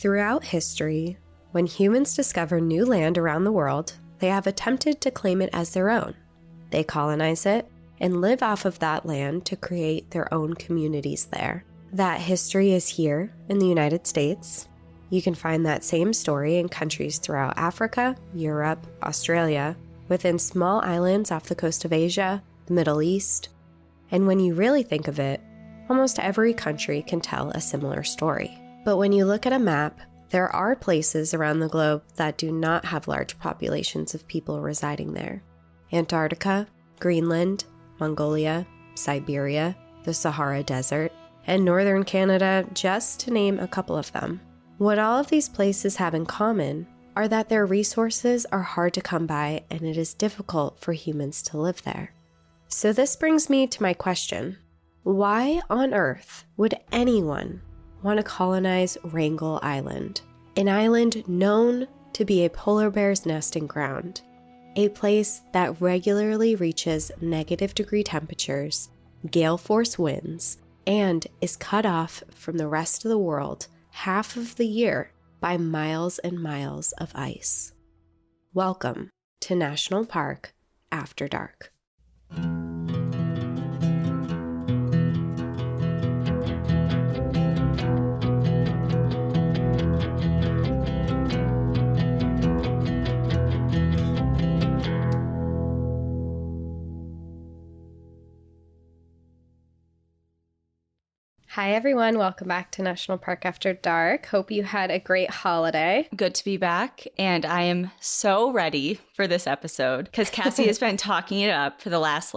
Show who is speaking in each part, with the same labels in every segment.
Speaker 1: Throughout history, when humans discover new land around the world, they have attempted to claim it as their own. They colonize it and live off of that land to create their own communities there. That history is here in the United States. You can find that same story in countries throughout Africa, Europe, Australia, within small islands off the coast of Asia, the Middle East. And when you really think of it, almost every country can tell a similar story. But when you look at a map, there are places around the globe that do not have large populations of people residing there. Antarctica, Greenland, Mongolia, Siberia, the Sahara Desert, and northern Canada, just to name a couple of them. What all of these places have in common are that their resources are hard to come by and it is difficult for humans to live there. So this brings me to my question. Why on earth would anyone want to colonize Wrangel Island, an island known to be a polar bear's nesting ground, a place that regularly reaches negative-degree temperatures, gale force winds, and is cut off from the rest of the world half of the year by miles and miles of ice? Welcome to National Park After Dark. Hi, everyone. Welcome back to National Park After Dark. Hope you had a great holiday.
Speaker 2: Good to be back. And I am so ready for this episode because Cassie has been talking it up for the last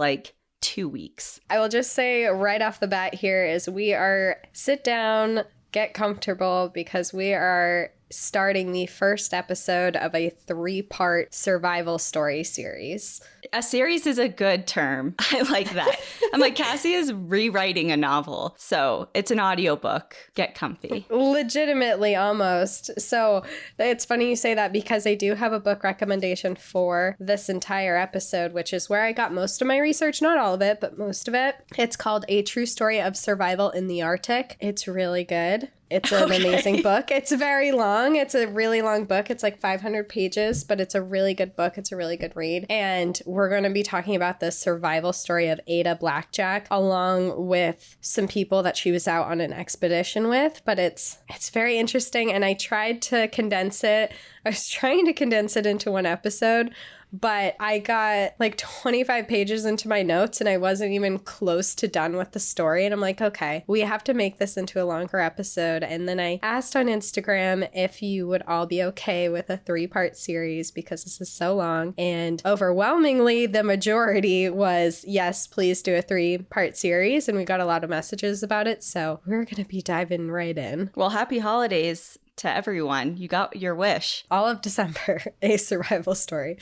Speaker 2: 2 weeks.
Speaker 1: I will just say right off the bat here is we are sit down, get comfortable because we are starting the first episode of a 3-part survival story series.
Speaker 2: A series is a good term. I like that. I'm like, Cassie is rewriting a novel. So it's an audiobook. Get comfy.
Speaker 1: Legitimately, almost. So it's funny you say that because I do have a book recommendation for this entire episode, which is where I got most of my research. Not all of it, but most of it. It's called A True Story of Survival in the Arctic. It's really good. It's an amazing book. It's very long. It's a really long book. It's 500 pages, but it's a really good book. It's a really good read. And we're going to be talking about the survival story of Ada Blackjack, along with some people that she was out on an expedition with. But it's very interesting. And I tried to condense it. I was trying to condense it into one episode, but I got 25 pages into my notes and I wasn't even close to done with the story. And I'm like, okay, we have to make this into a longer episode. And then I asked on Instagram if you would all be okay with a 3-part series because this is so long. And overwhelmingly, the majority was, yes, please do a 3-part series. And we got a lot of messages about it. So we're going to be diving right in.
Speaker 2: Well, happy holidays to everyone. You got your wish.
Speaker 1: All of December, a survival story.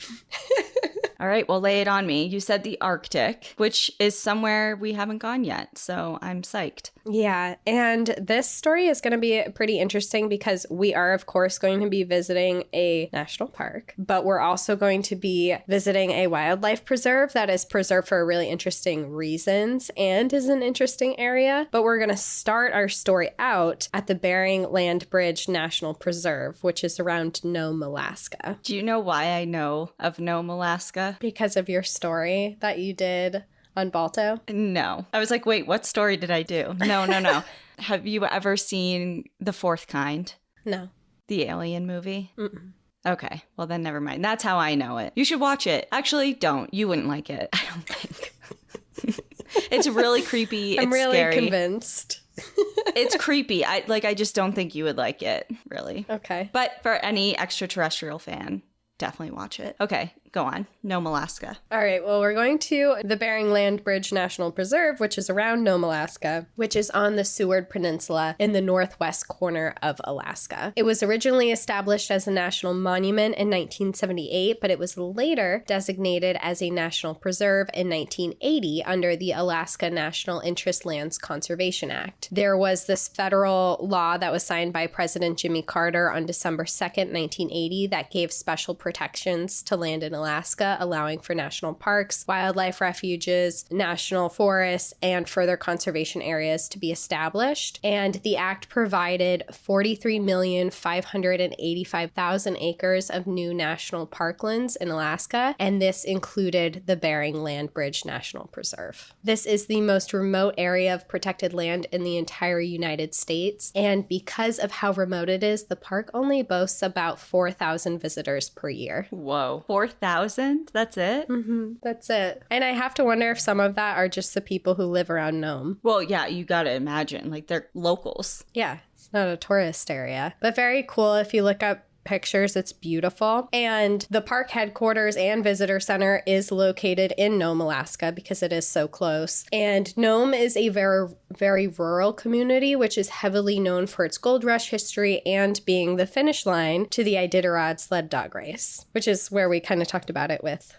Speaker 2: All right, well, lay it on me. You said the Arctic, which is somewhere we haven't gone yet, so I'm psyched.
Speaker 1: Yeah, and this story is going to be pretty interesting because we are, of course, going to be visiting a national park, but we're also going to be visiting a wildlife preserve that is preserved for really interesting reasons and is an interesting area. But we're going to start our story out at the Bering Land Bridge National Preserve, which is around Nome, Alaska.
Speaker 2: Do you know why I know of Nome, Alaska?
Speaker 1: Because of your story that you did on Balto?
Speaker 2: No. I was like, wait, what story did I do? No. Have you ever seen The Fourth Kind?
Speaker 1: No.
Speaker 2: The Alien movie?
Speaker 1: Mm-mm.
Speaker 2: Okay, well then never mind. That's how I know it. You should watch it. Actually, don't. You wouldn't like it, I don't think. It's really creepy.
Speaker 1: I'm
Speaker 2: it's
Speaker 1: really
Speaker 2: scary.
Speaker 1: Convinced.
Speaker 2: It's creepy. I just don't think you would like it, really.
Speaker 1: Okay.
Speaker 2: But for any extraterrestrial fan, definitely watch it. Okay, go on. Nome, Alaska.
Speaker 1: All right, well, we're going to the Bering Land Bridge National Preserve, which is around Nome, Alaska, which is on the Seward Peninsula in the northwest corner of Alaska. It was originally established as a national monument in 1978, but it was later designated as a national preserve in 1980 under the Alaska National Interest Lands Conservation Act. There was this federal law that was signed by President Jimmy Carter on December 2nd, 1980, that gave special protections to land in Alaska Alaska, allowing for national parks, wildlife refuges, national forests, and further conservation areas to be established. And the act provided 43,585,000 acres of new national parklands in Alaska, and this included the Bering Land Bridge National Preserve. This is the most remote area of protected land in the entire United States, and because of how remote it is, the park only boasts about 4,000 visitors per year.
Speaker 2: Whoa. 4,000? That's it?
Speaker 1: That's it. And I have to wonder if some of that are just the people who live around Nome.
Speaker 2: Well, yeah, you gotta imagine. Like, they're locals.
Speaker 1: Yeah, it's not a tourist area. But very cool. If you look up pictures, it's beautiful. And the park headquarters and visitor center is located in Nome, Alaska, because it is so close. And Nome is a very rural community, which is heavily known for its gold rush history and being the finish line to the Iditarod sled dog race, which is where we kind of talked about it with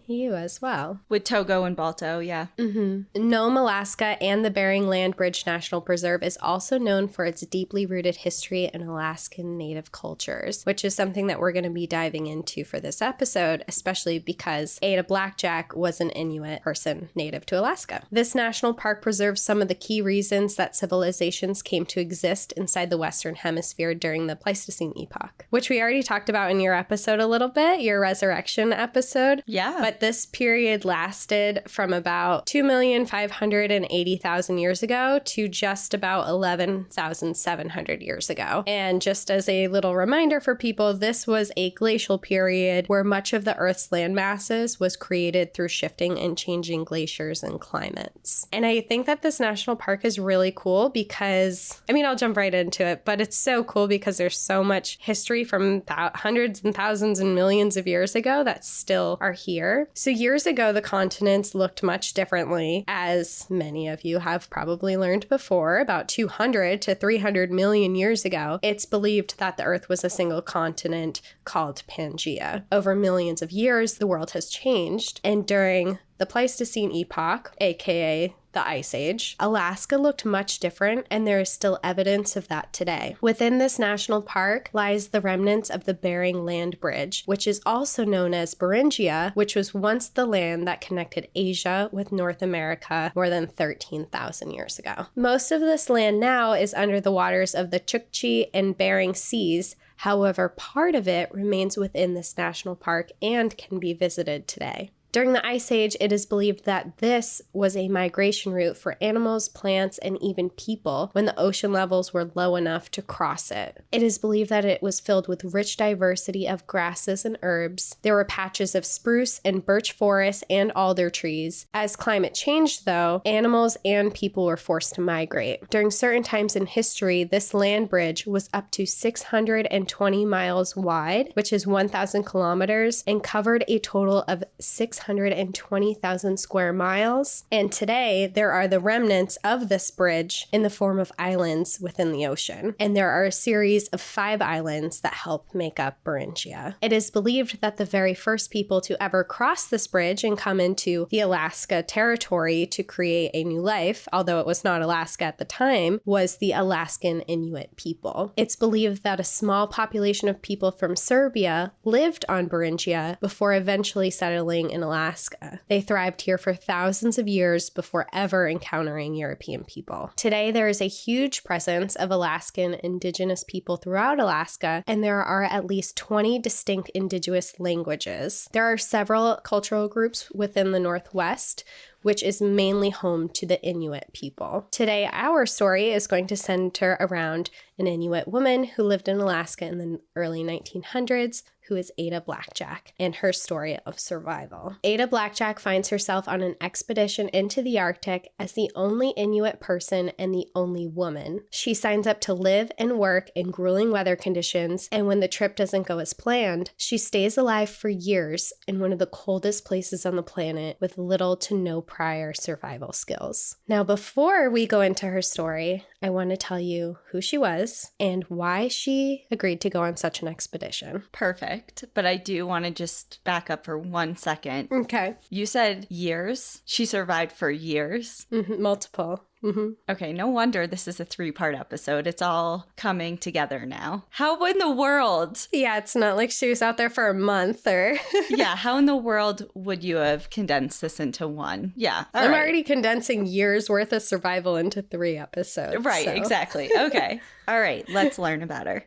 Speaker 1: you as well.
Speaker 2: With Togo and Balto, yeah.
Speaker 1: Nome, Alaska, and the Bering Land Bridge National Preserve is also known for its deeply rooted history in Alaskan Native cultures, which is something that we're going to be diving into for this episode, especially because Ada Blackjack was an Inuit person native to Alaska. This national park preserves some of the key reasons that civilizations came to exist inside the Western Hemisphere during the Pleistocene epoch, which we already talked about in your episode a little bit, your resurrection episode.
Speaker 2: Yeah.
Speaker 1: But this period lasted from about 2,580,000 years ago to just about 11,700 years ago. And just as a little reminder for people, this was a glacial period where much of the Earth's land masses was created through shifting and changing glaciers and climates. And I think that this national park is really cool because, I mean, I'll jump right into it, but it's so cool because there's so much history from hundreds and thousands and millions of years ago that still are here. So years ago, the continents looked much differently, as many of you have probably learned before. About 200 to 300 million years ago, it's believed that the Earth was a single continent called Pangaea. Over millions of years, the world has changed, and during the Pleistocene epoch, aka the Ice Age, Alaska looked much different, and there is still evidence of that today. Within this national park lies the remnants of the Bering Land Bridge, which is also known as Beringia, which was once the land that connected Asia with North America more than 13,000 years ago. Most of this land now is under the waters of the Chukchi and Bering Seas. However, part of it remains within this national park and can be visited today. During the Ice Age, it is believed that this was a migration route for animals, plants, and even people when the ocean levels were low enough to cross it. It is believed that it was filled with rich diversity of grasses and herbs. There were patches of spruce and birch forests and alder trees. As climate changed, though, animals and people were forced to migrate. During certain times in history, this land bridge was up to 620 miles wide, which is 1,000 kilometers, and covered a total of 620,000 square miles. And today, there are the remnants of this bridge in the form of islands within the ocean. And there are a series of 5 islands that help make up Beringia. It is believed that the very first people to ever cross this bridge and come into the Alaska territory to create a new life, although it was not Alaska at the time, was the Alaskan Inuit people. It's believed that a small population of people from Serbia lived on Beringia before eventually settling in Alaska. They thrived here for thousands of years before ever encountering European people. Today, there is a huge presence of Alaskan indigenous people throughout Alaska, and there are at least 20 distinct indigenous languages. There are several cultural groups within the Northwest, which is mainly home to the Inuit people. Today, our story is going to center around an Inuit woman who lived in Alaska in the early 1900s, who is Ada Blackjack, and her story of survival. Ada Blackjack finds herself on an expedition into the Arctic as the only Inuit person and the only woman. She signs up to live and work in grueling weather conditions, and when the trip doesn't go as planned, she stays alive for years in one of the coldest places on the planet with little to no prior survival skills. Now, before we go into her story, I want to tell you who she was and why she agreed to go on such an expedition.
Speaker 2: Perfect. But I do want to just back up for 1 second.
Speaker 1: Okay.
Speaker 2: You said years. She survived for years.
Speaker 1: Multiple. Mm-hmm.
Speaker 2: Okay, no wonder this is a 3-part episode. It's all coming together now. How in the world?
Speaker 1: Yeah, it's not like she was out there for a month or...
Speaker 2: Yeah, how in the world would you have condensed this into one? Yeah, all
Speaker 1: I'm
Speaker 2: right.
Speaker 1: already condensing years worth of survival into 3 episodes.
Speaker 2: Right,
Speaker 1: so.
Speaker 2: exactly. Okay. All right, let's learn about her.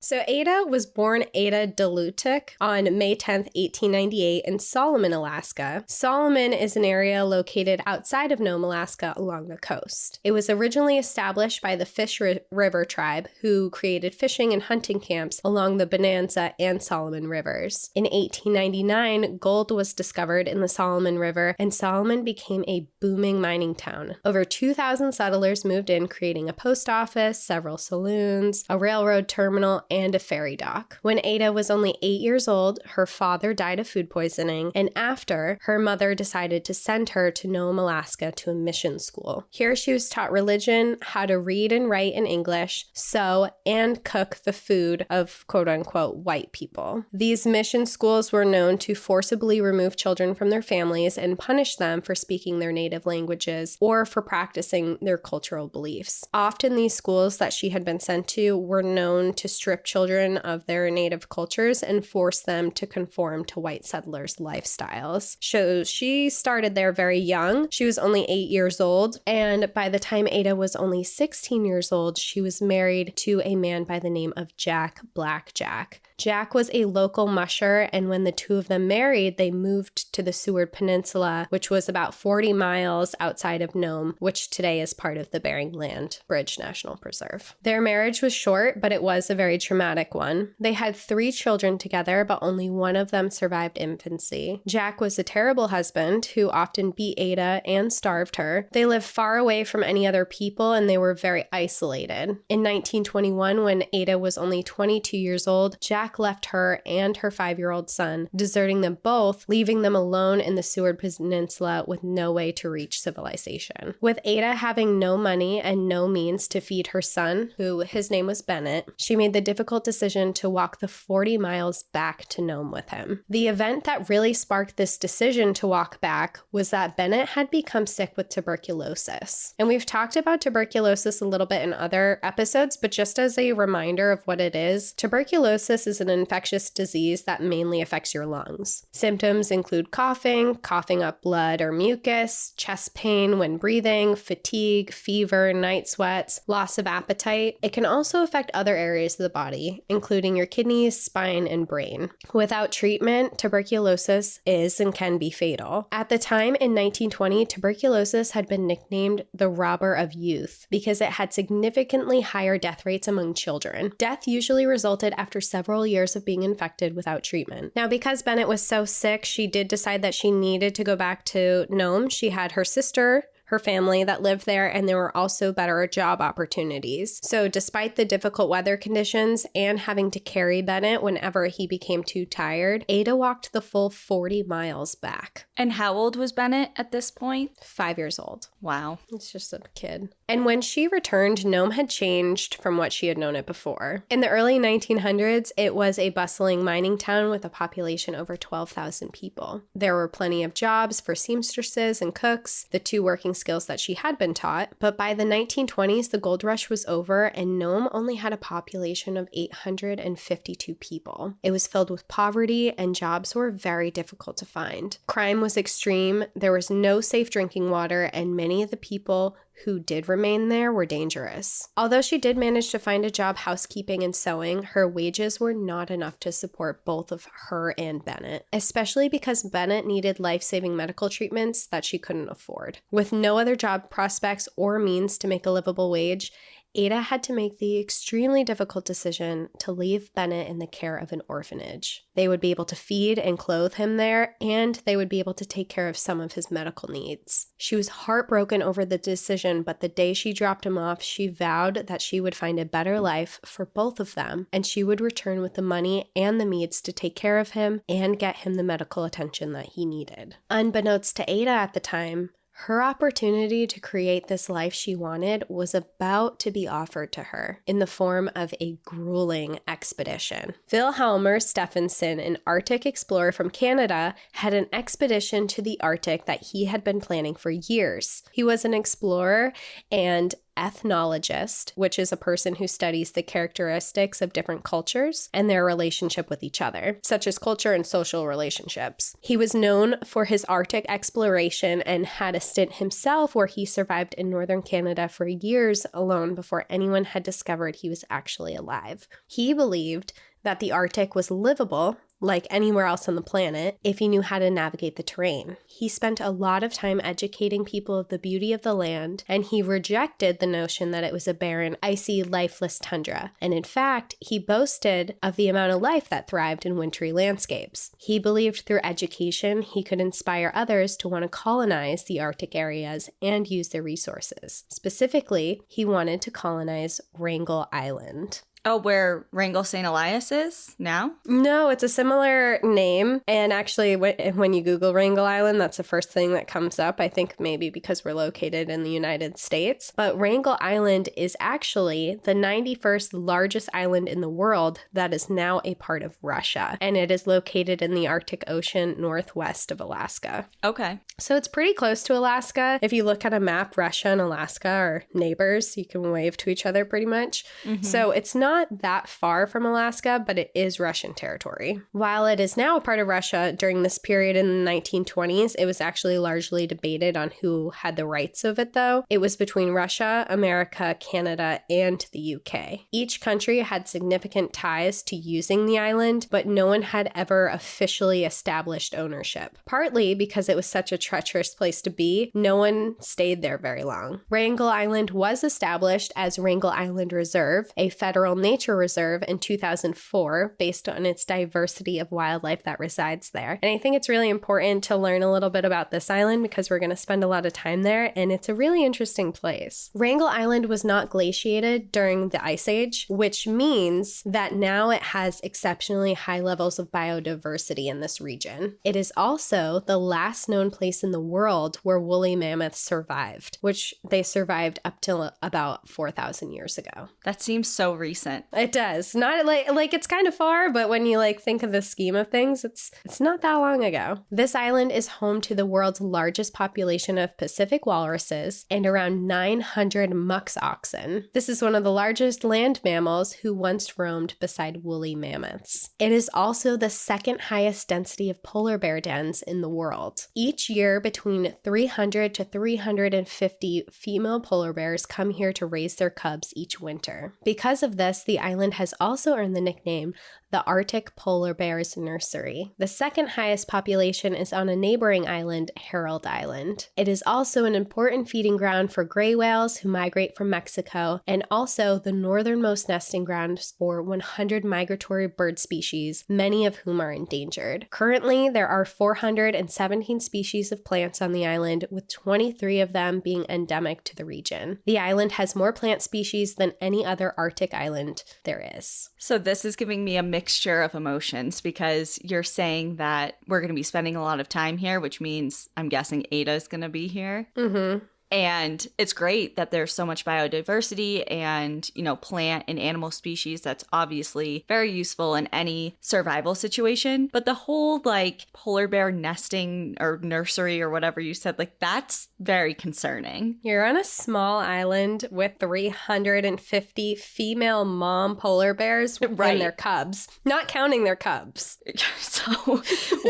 Speaker 1: So Ada was born Ada Blackjack on May 10th, 1898 in Solomon, Alaska. Solomon is an area located outside of Nome, Alaska along the coast. It was originally established by the Fish River tribe, who created fishing and hunting camps along the Bonanza and Solomon rivers. In 1899, gold was discovered in the Solomon River, and Solomon became a booming mining town. Over 2,000 settlers moved in, creating a post office, several saloons, a railroad terminal, and a ferry dock. When Ada was only 8 years old, her father died of food poisoning, and after, her mother decided to send her to Nome, Alaska to a mission school. Here she was taught religion, how to read and write in English, sew, and cook the food of quote-unquote white people. These mission schools were known to forcibly remove children from their families and punish them for speaking their native languages or for practicing their cultural beliefs. Often these schools that she had been sent to were known to strip children of their native cultures and force them to conform to white settlers' lifestyles. So she started there very young. She was only 8 years old, and by the time Ada was only 16 years old, she was married to a man by the name of Jack Blackjack. Jack was a local musher, and when the two of them married, they moved to the Seward Peninsula, which was about 40 miles outside of Nome, which today is part of the Bering Land Bridge National Preserve. Their marriage was short, but it was a very traumatic one. They had 3 children together, but only one of them survived infancy. Jack was a terrible husband who often beat Ada and starved her. They lived far away from any other people, and they were very isolated. In 1921, when Ada was only 22 years old, Jack left her and her 5-year-old son, deserting them both, leaving them alone in the Seward Peninsula with no way to reach civilization. With Ada having no money and no means to feed her son, who his name was Bennett, she made the difficult decision to walk the 40 miles back to Nome with him. The event that really sparked this decision to walk back was that Bennett had become sick with tuberculosis. And we've talked about tuberculosis a little bit in other episodes, but just as a reminder of what it is, tuberculosis is an infectious disease that mainly affects your lungs. Symptoms include coughing, coughing up blood or mucus, chest pain when breathing, fatigue, fever, night sweats, loss of appetite. It can also affect other areas of the body, including your kidneys, spine, and brain. Without treatment, tuberculosis is and can be fatal. At the time in 1920, tuberculosis had been nicknamed the robber of youth because it had significantly higher death rates among children. Death usually resulted after several years of being infected without treatment. Now, because Bennett was so sick, she did decide that she needed to go back to Nome. She had her sister, her family that lived there, and there were also better job opportunities. So despite the difficult weather conditions and having to carry Bennett whenever he became too tired, Ada walked the full 40 miles back.
Speaker 2: And how old was Bennett at this point?
Speaker 1: 5 years old.
Speaker 2: Wow.
Speaker 1: It's just a kid. And when she returned, Nome had changed from what she had known it before. In the early 1900s, it was a bustling mining town with a population over 12,000 people. There were plenty of jobs for seamstresses and cooks, the 2 working skills that she had been taught. But by the 1920s, the gold rush was over, and Nome only had a population of 852 people. It was filled with poverty, and jobs were very difficult to find. Crime was extreme, there was no safe drinking water, and many of the people who did remain there were dangerous. Although she did manage to find a job housekeeping and sewing, her wages were not enough to support both of her and Bennett, especially because Bennett needed life-saving medical treatments that she couldn't afford. With no other job prospects or means to make a livable wage, Ada had to make the extremely difficult decision to leave Bennett in the care of an orphanage. They would be able to feed and clothe him there, and they would be able to take care of some of his medical needs. She was heartbroken over the decision, but the day she dropped him off, she vowed that she would find a better life for both of them, and she would return with the money and the means to take care of him and get him the medical attention that he needed. Unbeknownst to Ada at the time, Her opportunity to create this life she wanted was about to be offered to her in the form of a grueling expedition. Vilhelmer Stephenson, an Arctic explorer from Canada, had an expedition to the Arctic that he had been planning for years. He was an explorer and ethnologist, which is a person who studies the characteristics of different cultures and their relationship with each other, such as culture and social relationships. He was known for his Arctic exploration and had a stint himself where he survived in northern Canada for years alone before anyone had discovered he was actually alive. He believed that the Arctic was livable, like anywhere else on the planet, if he knew how to navigate the terrain. He spent a lot of time educating people of the beauty of the land, and he rejected the notion that it was a barren, icy, lifeless tundra. And in fact, he boasted of the amount of life that thrived in wintry landscapes. He believed through education he could inspire others to want to colonize the Arctic areas and use their resources. Specifically, he wanted to colonize Wrangel Island.
Speaker 2: Oh, where Wrangel St. Elias is now?
Speaker 1: No, it's a similar name. And actually, when you Google Wrangel Island, that's the first thing that comes up. I think maybe because we're located in the United States. But Wrangel Island is actually the 91st largest island in the world that is now a part of Russia. And it is located in the Arctic Ocean northwest of Alaska.
Speaker 2: Okay.
Speaker 1: So it's pretty close to Alaska. If you look at a map, Russia and Alaska are neighbors. You can wave to each other pretty much. Mm-hmm. So it's not that far from Alaska, but it is Russian territory. While it is now a part of Russia, during this period in the 1920s, it was actually largely debated on who had the rights of it, though. It was between Russia, America, Canada, and the UK. Each country had significant ties to using the island, but no one had ever officially established ownership. Partly because it was such a treacherous place to be, no one stayed there very long. Wrangel Island was established as Wrangel Island Reserve, a federal nature reserve in 2004 based on its diversity of wildlife that resides there. And I think it's really important to learn a little bit about this island because we're going to spend a lot of time there and it's a really interesting place. Wrangel Island was not glaciated during the Ice Age, which means that now it has exceptionally high levels of biodiversity in this region. It is also the last known place in the world where woolly mammoths survived, which they survived up till about 4,000 years ago.
Speaker 2: That seems so recent.
Speaker 1: It does. Not like it's kind of far, but when you think of the scheme of things, it's not that long ago. This island is home to the world's largest population of Pacific walruses and around 900 musk oxen. This is one of the largest land mammals who once roamed beside woolly mammoths. It is also the second highest density of polar bear dens in the world. Each year, between 300 to 350 female polar bears come here to raise their cubs each winter. Because of this, the island has also earned the nickname the Arctic Polar Bears Nursery. The second highest population is on a neighboring island, Herald Island. It is also an important feeding ground for gray whales who migrate from Mexico, and also the northernmost nesting ground for 100 migratory bird species, many of whom are endangered. Currently, there are 417 species of plants on the island, with 23 of them being endemic to the region. The island has more plant species than any other Arctic island there is.
Speaker 2: So this is giving me a mixture of emotions because you're saying that we're going to be spending a lot of time here, which means I'm guessing Ada's going to be here.
Speaker 1: Mm-hmm.
Speaker 2: And it's great that there's so much biodiversity and, plant and animal species that's obviously very useful in any survival situation. But the whole polar bear nesting or nursery or whatever you said, that's very concerning.
Speaker 1: You're on a small island with 350 female mom polar bears
Speaker 2: right.
Speaker 1: and their cubs, not counting their cubs.
Speaker 2: So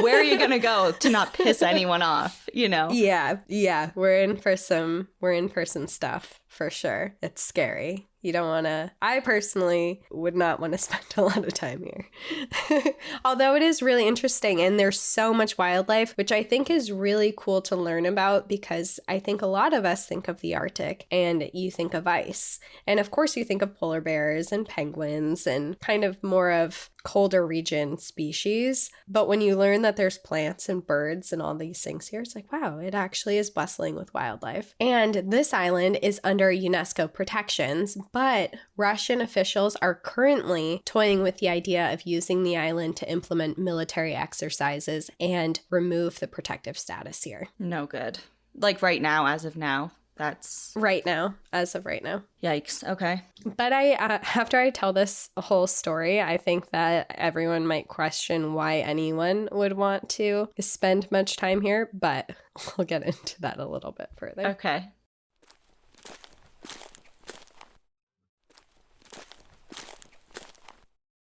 Speaker 2: where are you going to go to not piss anyone off,
Speaker 1: Yeah. We're in for some stuff for sure. It's scary. I personally would not want to spend a lot of time here. Although it is really interesting and there's so much wildlife, which I think is really cool to learn about because I think a lot of us think of the Arctic and you think of ice. And of course you think of polar bears and penguins and kind of more of colder region species. But when you learn that there's plants and birds and all these things here, it's wow, it actually is bustling with wildlife. And this island is under UNESCO protections, but Russian officials are currently toying with the idea of using the island to implement military exercises and remove the protective status here.
Speaker 2: No good. Like right now, as of now. That's
Speaker 1: right now, as of right now.
Speaker 2: Yikes. Okay.
Speaker 1: But after I tell this whole story, I think that everyone might question why anyone would want to spend much time here, but we'll get into that a little bit further.
Speaker 2: Okay.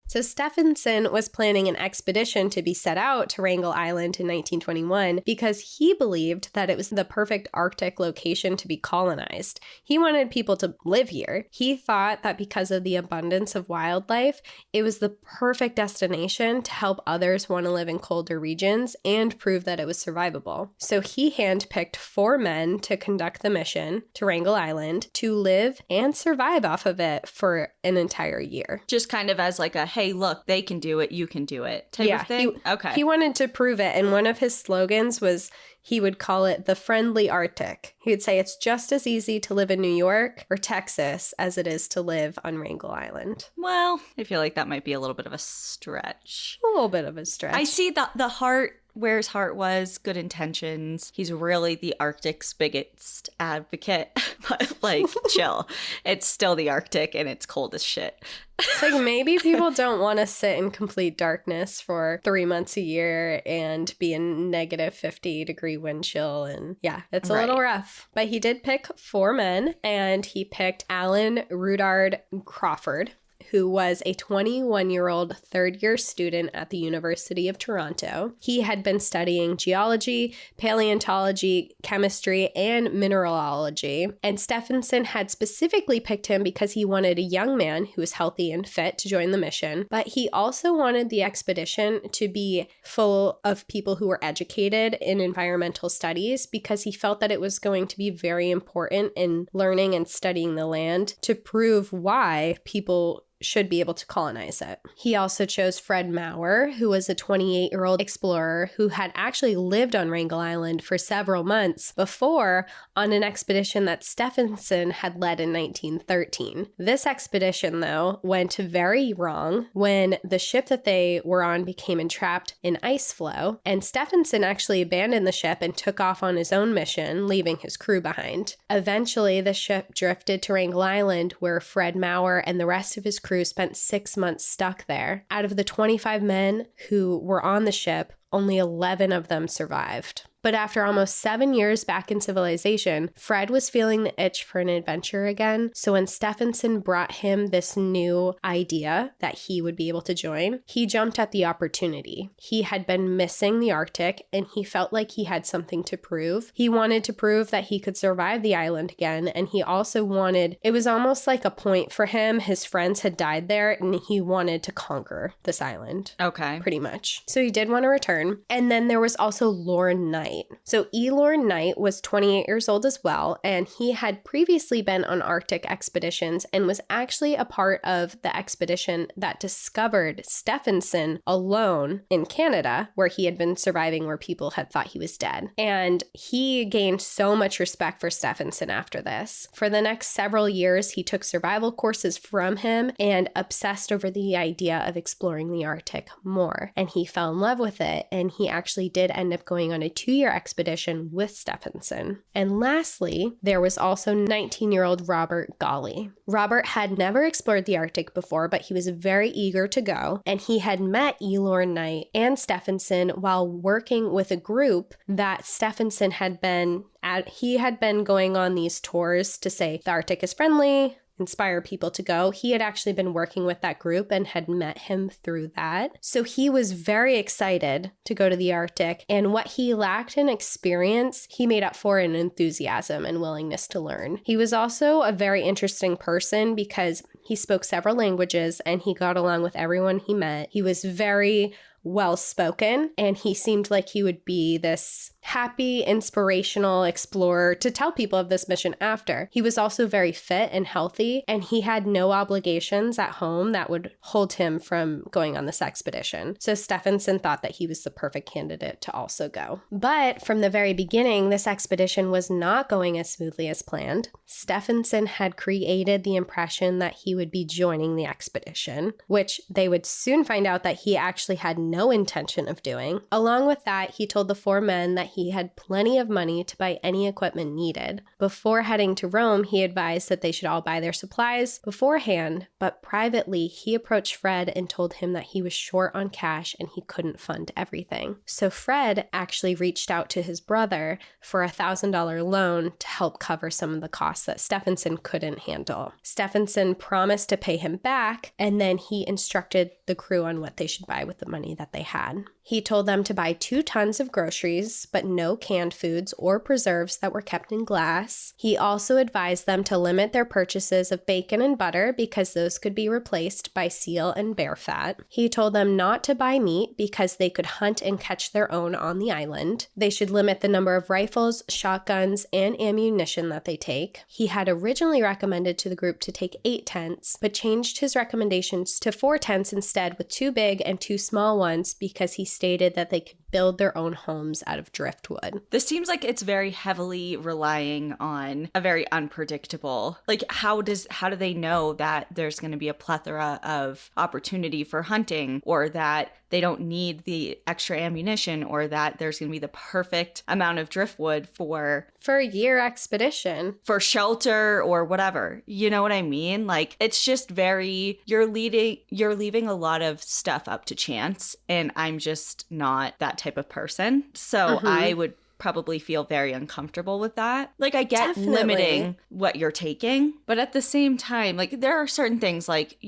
Speaker 1: So Stephenson was planning an expedition to be set out to Wrangel Island in 1921 because he believed that it was the perfect Arctic location to be colonized. He wanted people to live here. He thought that because of the abundance of wildlife, it was the perfect destination to help others want to live in colder regions and prove that it was survivable. So he handpicked 4 men to conduct the mission to Wrangel Island to live and survive off of it for an entire year.
Speaker 2: Just kind of as like a, hey, look, they can do it, you can do it type of thing?
Speaker 1: He wanted to prove it, and one of his slogans was he would call it the friendly Arctic. He would say it's just as easy to live in New York or Texas as it is to live on Wrangel Island.
Speaker 2: Well, I feel like that might be a little bit of a stretch.
Speaker 1: A little bit of a stretch.
Speaker 2: I see the heart where his heart was, good intentions. He's really the Arctic's biggest advocate, but like, chill. It's still the Arctic and it's cold as shit.
Speaker 1: It's like maybe people don't want to sit in complete darkness for 3 months a year and be in negative 50-degree wind chill. And yeah, it's a little rough. But he did pick 4 men, and he picked Alan Rudard Crawford, who was a 21-year-old third-year student at the University of Toronto. He had been studying geology, paleontology, chemistry, and mineralogy. And Stephenson had specifically picked him because he wanted a young man who was healthy and fit to join the mission. But he also wanted the expedition to be full of people who were educated in environmental studies because he felt that it was going to be very important in learning and studying the land to prove why people should be able to colonize it. He also chose Fred Maurer, who was a 28-year-old explorer who had actually lived on Wrangel Island for several months before on an expedition that Stephenson had led in 1913. This expedition, though, went very wrong when the ship that they were on became entrapped in ice flow, and Stephenson actually abandoned the ship and took off on his own mission, leaving his crew behind. Eventually, the ship drifted to Wrangel Island, where Fred Maurer and the rest of his crew spent 6 months stuck there. Out of the 25 men who were on the ship, only 11 of them survived. But after almost 7 years back in civilization, Fred was feeling the itch for an adventure again. So when Stephenson brought him this new idea that he would be able to join, he jumped at the opportunity. He had been missing the Arctic, and he felt like he had something to prove. He wanted to prove that he could survive the island again, and he also wanted, it was almost like a point for him. His friends had died there, and he wanted to conquer this island.
Speaker 2: Okay.
Speaker 1: Pretty much. So he did want to return. And then there was also Lorne Knight. So E. Lorne Knight was 28 years old as well, and he had previously been on Arctic expeditions and was actually a part of the expedition that discovered Stephenson alone in Canada, where he had been surviving, where people had thought he was dead. And he gained so much respect for Stephenson after this. For the next several years, he took survival courses from him and obsessed over the idea of exploring the Arctic more. And he fell in love with it, and he actually did end up going on a 2-year expedition with Stephenson. And lastly, there was also 19-year-old Robert Golly. Robert had never explored the Arctic before, but he was very eager to go, and he had met E. Lorne Knight and Stephenson while working with a group that Stephenson had been at. He had been going on these tours to say the Arctic is friendly, inspire people to go. He had actually been working with that group and had met him through that. So he was very excited to go to the Arctic, and what he lacked in experience, he made up for in enthusiasm and willingness to learn. He was also a very interesting person because he spoke several languages and he got along with everyone he met. He was very well-spoken, and he seemed like he would be this happy, inspirational explorer to tell people of this mission after. He was also very fit and healthy, and he had no obligations at home that would hold him from going on this expedition. So Stephenson thought that he was the perfect candidate to also go. But from the very beginning, this expedition was not going as smoothly as planned. Stephenson had created the impression that he would be joining the expedition, which they would soon find out that he actually had no intention of doing. Along with that, he told the 4 men that he had plenty of money to buy any equipment needed. Before heading to Rome, he advised that they should all buy their supplies beforehand, but privately, he approached Fred and told him that he was short on cash and he couldn't fund everything. So Fred actually reached out to his brother for a $1,000 loan to help cover some of the costs that Stephenson couldn't handle. Stephenson promised to pay him back, and then he instructed the crew on what they should buy with the money that they had. He told them to buy 2 tons of groceries, but no canned foods or preserves that were kept in glass. He also advised them to limit their purchases of bacon and butter because those could be replaced by seal and bear fat. He told them not to buy meat because they could hunt and catch their own on the island. They should limit the number of rifles, shotguns, and ammunition that they take. He had originally recommended to the group to take 8 tents, but changed his recommendations to 4 tents instead, with 2 big and 2 small ones because he stated that they could build their own homes out of driftwood.
Speaker 2: This seems like it's very heavily relying on a very unpredictable, like how do they know that there's going to be a plethora of opportunity for hunting, or that they don't need the extra ammunition, or that there's going to be the perfect amount of driftwood for
Speaker 1: a year expedition,
Speaker 2: for shelter or whatever. You know what I mean? Like, it's just very, you're leaving a lot of stuff up to chance, and I'm just not that type of person. So I would probably feel very uncomfortable with that. Like, I get limiting what you're taking, but at the same time, like, there are certain things like,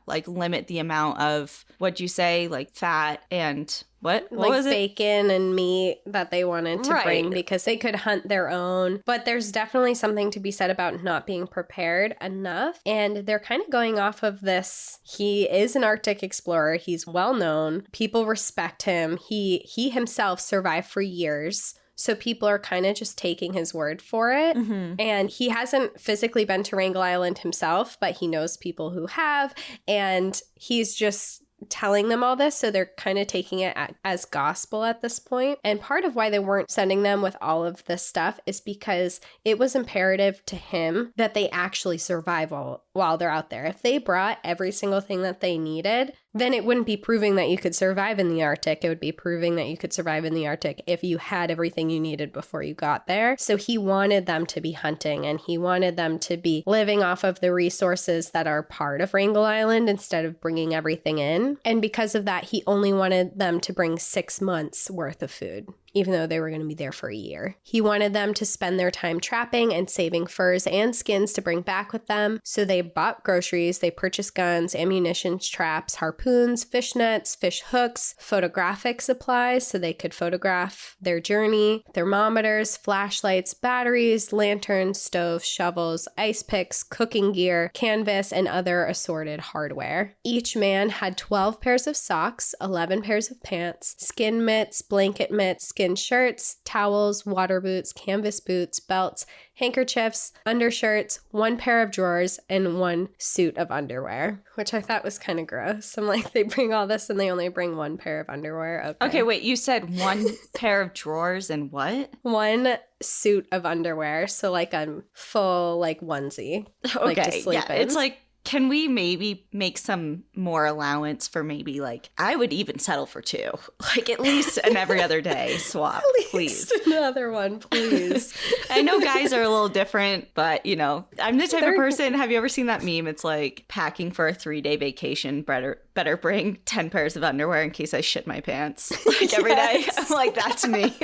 Speaker 2: like limit the amount of, what'd you say, like fat and what
Speaker 1: like
Speaker 2: was it?
Speaker 1: Bacon and meat that they wanted to bring because they could hunt their own. But there's definitely something to be said about not being prepared enough. And they're kind of going off of this. He is an Arctic explorer. He's well known. People respect him. He himself survived for years. So people are kind of just taking his word for it. And he hasn't physically been to Wrangel Island himself, but he knows people who have. And he's just telling them all this, so they're kind of taking it as gospel at this point. And part of why they weren't sending them with all of this stuff is because it was imperative to him that they actually survive while they're out there. If they brought every single thing that they needed, then it wouldn't be proving that you could survive in the Arctic. It would be proving that you could survive in the Arctic if you had everything you needed before you got there. So he wanted them to be hunting, and he wanted them to be living off of the resources that are part of Wrangel Island instead of bringing everything in. And because of that, he only wanted them to bring 6 months worth of food, even though they were going to be there for a year. He wanted them to spend their time trapping and saving furs and skins to bring back with them. So they bought groceries, they purchased guns, ammunition, traps, harpoons, fish nets, fish hooks, photographic supplies so they could photograph their journey, thermometers, flashlights, batteries, lanterns, stoves, shovels, ice picks, cooking gear, canvas, and other assorted hardware. Each man had 12 pairs of socks, 11 pairs of pants, skin mitts, blanket mitts, skin shirts, towels, water boots, canvas boots, belts, handkerchiefs, undershirts, 1 pair of drawers, and 1 suit of underwear, which I thought was kind of gross. I'm like, they bring all this and they only bring 1 pair of underwear.
Speaker 2: Okay, wait, you said 1 pair of drawers and what?
Speaker 1: 1 suit of underwear, so like a full like onesie.
Speaker 2: Okay,
Speaker 1: like to sleep in.
Speaker 2: It's like, can we maybe make some more allowance for maybe, like, I would even settle for 2. Like, at least an every other day swap, please.
Speaker 1: Another one, please.
Speaker 2: I know guys are a little different, but, you know, I'm the type of person, have you ever seen that meme? It's like, packing for a 3-day vacation, better bring 10 pairs of underwear in case I shit my pants, like, every day. I'm like, that's me.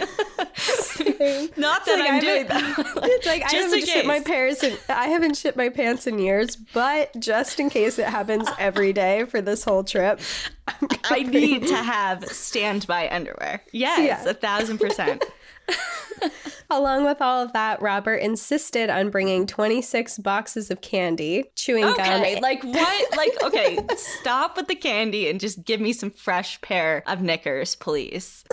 Speaker 2: Not that I'm doing that.
Speaker 1: It's like, I haven't shit my pants in years, but just in case it happens every day for this whole trip,
Speaker 2: I need to have standby underwear. Yes, 1,000%.
Speaker 1: Along with all of that, Robert insisted on bringing 26 boxes of candy, chewing gum.
Speaker 2: Okay, like what? Like, okay, stop with the candy and just give me some fresh pair of knickers, please.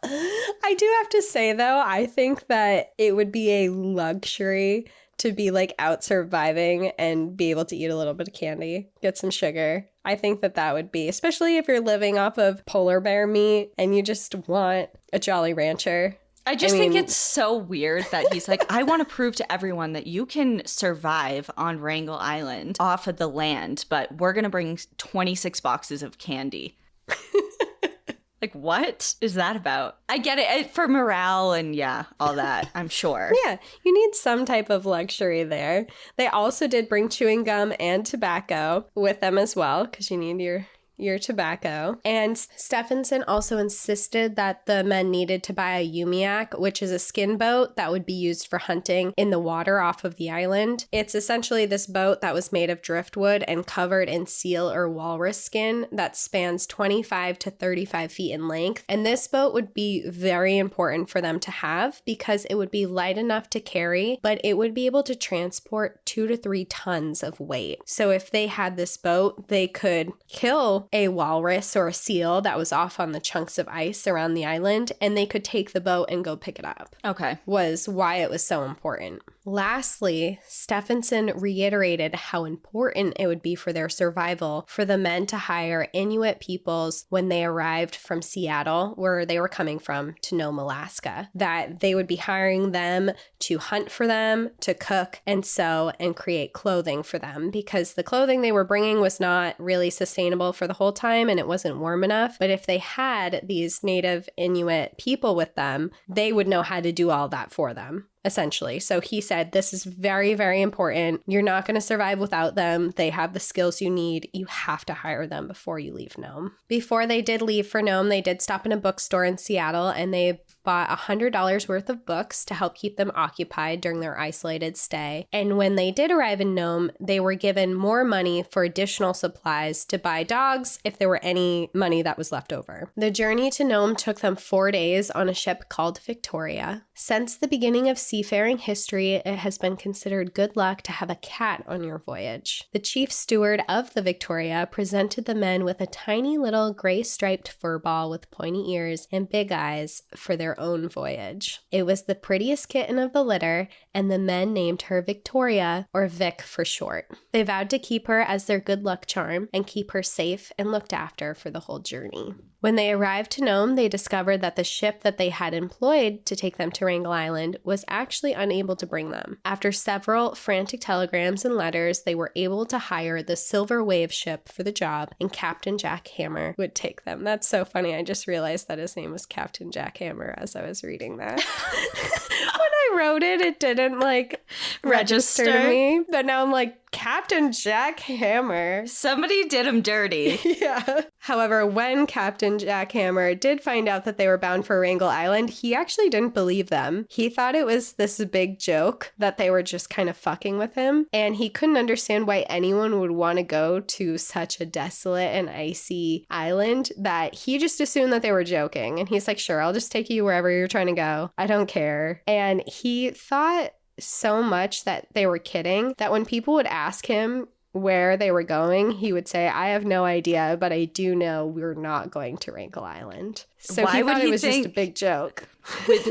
Speaker 1: I do have to say, though, I think that it would be a luxury to be like out surviving and be able to eat a little bit of candy, get some sugar. I think that would be, especially if you're living off of polar bear meat and you just want a Jolly Rancher.
Speaker 2: I think it's so weird that he's like, I want to prove to everyone that you can survive on Wrangel Island off of the land, but we're going to bring 26 boxes of candy. Like, what is that about? I get it for morale and yeah, all that, I'm sure.
Speaker 1: Yeah, you need some type of luxury there. They also did bring chewing gum and tobacco with them as well, because you need your tobacco. And Stephenson also insisted that the men needed to buy a umiak, which is a skin boat that would be used for hunting in the water off of the island. It's essentially this boat that was made of driftwood and covered in seal or walrus skin that spans 25 to 35 feet in length. And this boat would be very important for them to have because it would be light enough to carry, but it would be able to transport 2 to 3 tons of weight. So if they had this boat, they could kill a walrus or a seal that was off on the chunks of ice around the island, and they could take the boat and go pick it up.
Speaker 2: Okay.
Speaker 1: Was why it was so important. Lastly, Stephenson reiterated how important it would be for their survival for the men to hire Inuit peoples when they arrived from Seattle, where they were coming from, to Nome, Alaska. That they would be hiring them to hunt for them, to cook and sew and create clothing for them, because the clothing they were bringing was not really sustainable for the whole time and it wasn't warm enough. But if they had these native Inuit people with them, they would know how to do all that for them, essentially. So he said, this is very, very important. You're not going to survive without them. They have the skills you need. You have to hire them before you leave Nome. Before they did leave for Nome, they did stop in a bookstore in Seattle and they bought $100 worth of books to help keep them occupied during their isolated stay. And when they did arrive in Nome, they were given more money for additional supplies to buy dogs if there were any money that was left over. The journey to Nome took them 4 days on a ship called Victoria. Since the beginning of seafaring history, it has been considered good luck to have a cat on your voyage. The chief steward of the Victoria presented the men with a tiny little gray striped fur ball with pointy ears and big eyes for their own voyage. It was the prettiest kitten of the litter, and the men named her Victoria, or Vic for short. They vowed to keep her as their good luck charm and keep her safe and looked after for the whole journey. When they arrived to Nome, they discovered that the ship that they had employed to take them to Wrangel Island was actually unable to bring them. After several frantic telegrams and letters, they were able to hire the Silver Wave ship for the job, and Captain Jack Hammer would take them. That's so funny. I just realized that his name was Captain Jack Hammer as I was reading that. When I wrote it, it didn't register to me. But now I'm like, Captain Jack Hammer.
Speaker 2: Somebody did him dirty.
Speaker 1: Yeah. However, when Captain Jack Hammer did find out that they were bound for Wrangel Island, he actually didn't believe them. He thought it was this big joke that they were just kind of fucking with him. And he couldn't understand why anyone would want to go to such a desolate and icy island, that he just assumed that they were joking. And he's like, sure, I'll just take you wherever you're trying to go. I don't care. And he thought so much that they were kidding that when people would ask him where they were going, he would say, I have no idea, but I do know we're not going to Wrangel Island. So
Speaker 2: Why
Speaker 1: he
Speaker 2: would
Speaker 1: thought
Speaker 2: he
Speaker 1: it was
Speaker 2: think
Speaker 1: just a big joke.
Speaker 2: With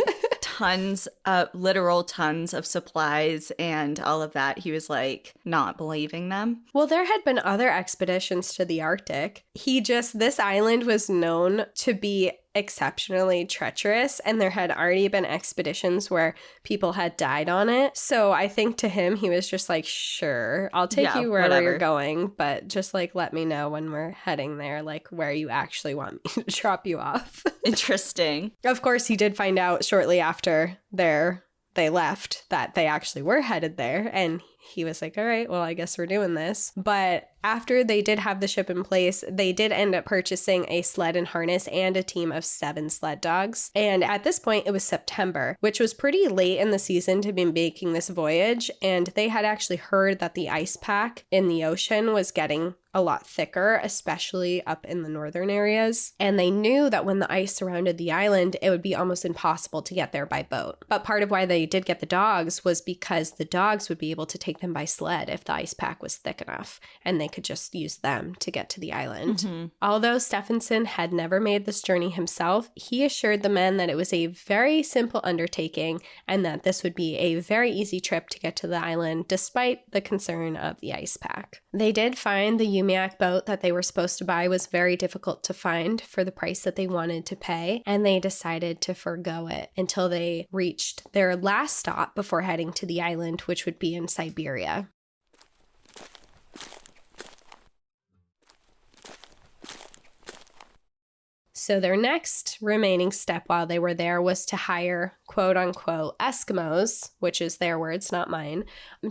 Speaker 2: literal tons of supplies and all of that, he was like not believing them.
Speaker 1: Well, there had been other expeditions to the Arctic. This island was known to be exceptionally treacherous, and there had already been expeditions where people had died on it. So I think to him, he was just like, sure, I'll take you wherever you're going, but just let me know when we're heading there, where you actually want me to drop you off.
Speaker 2: Interesting.
Speaker 1: Of course, he did find out shortly after they left that they actually were headed there, and he was like, all right, well, I guess we're doing this. But after they did have the ship in place, they did end up purchasing a sled and harness and a team of 7 sled dogs. And at this point, it was September, which was pretty late in the season to be making this voyage. And they had actually heard that the ice pack in the ocean was getting a lot thicker, especially up in the northern areas. And they knew that when the ice surrounded the island, it would be almost impossible to get there by boat. But part of why they did get the dogs was because the dogs would be able to take them by sled if the ice pack was thick enough, and they could just use them to get to the island. Mm-hmm. Although Stephenson had never made this journey himself, he assured the men that it was a very simple undertaking and that this would be a very easy trip to get to the island, despite the concern of the ice pack. They did find the umiak boat that they were supposed to buy was very difficult to find for the price that they wanted to pay, and they decided to forgo it until they reached their last stop before heading to the island, which would be in Siberia. So their next remaining step while they were there was to hire quote-unquote Eskimos, which is their words, not mine,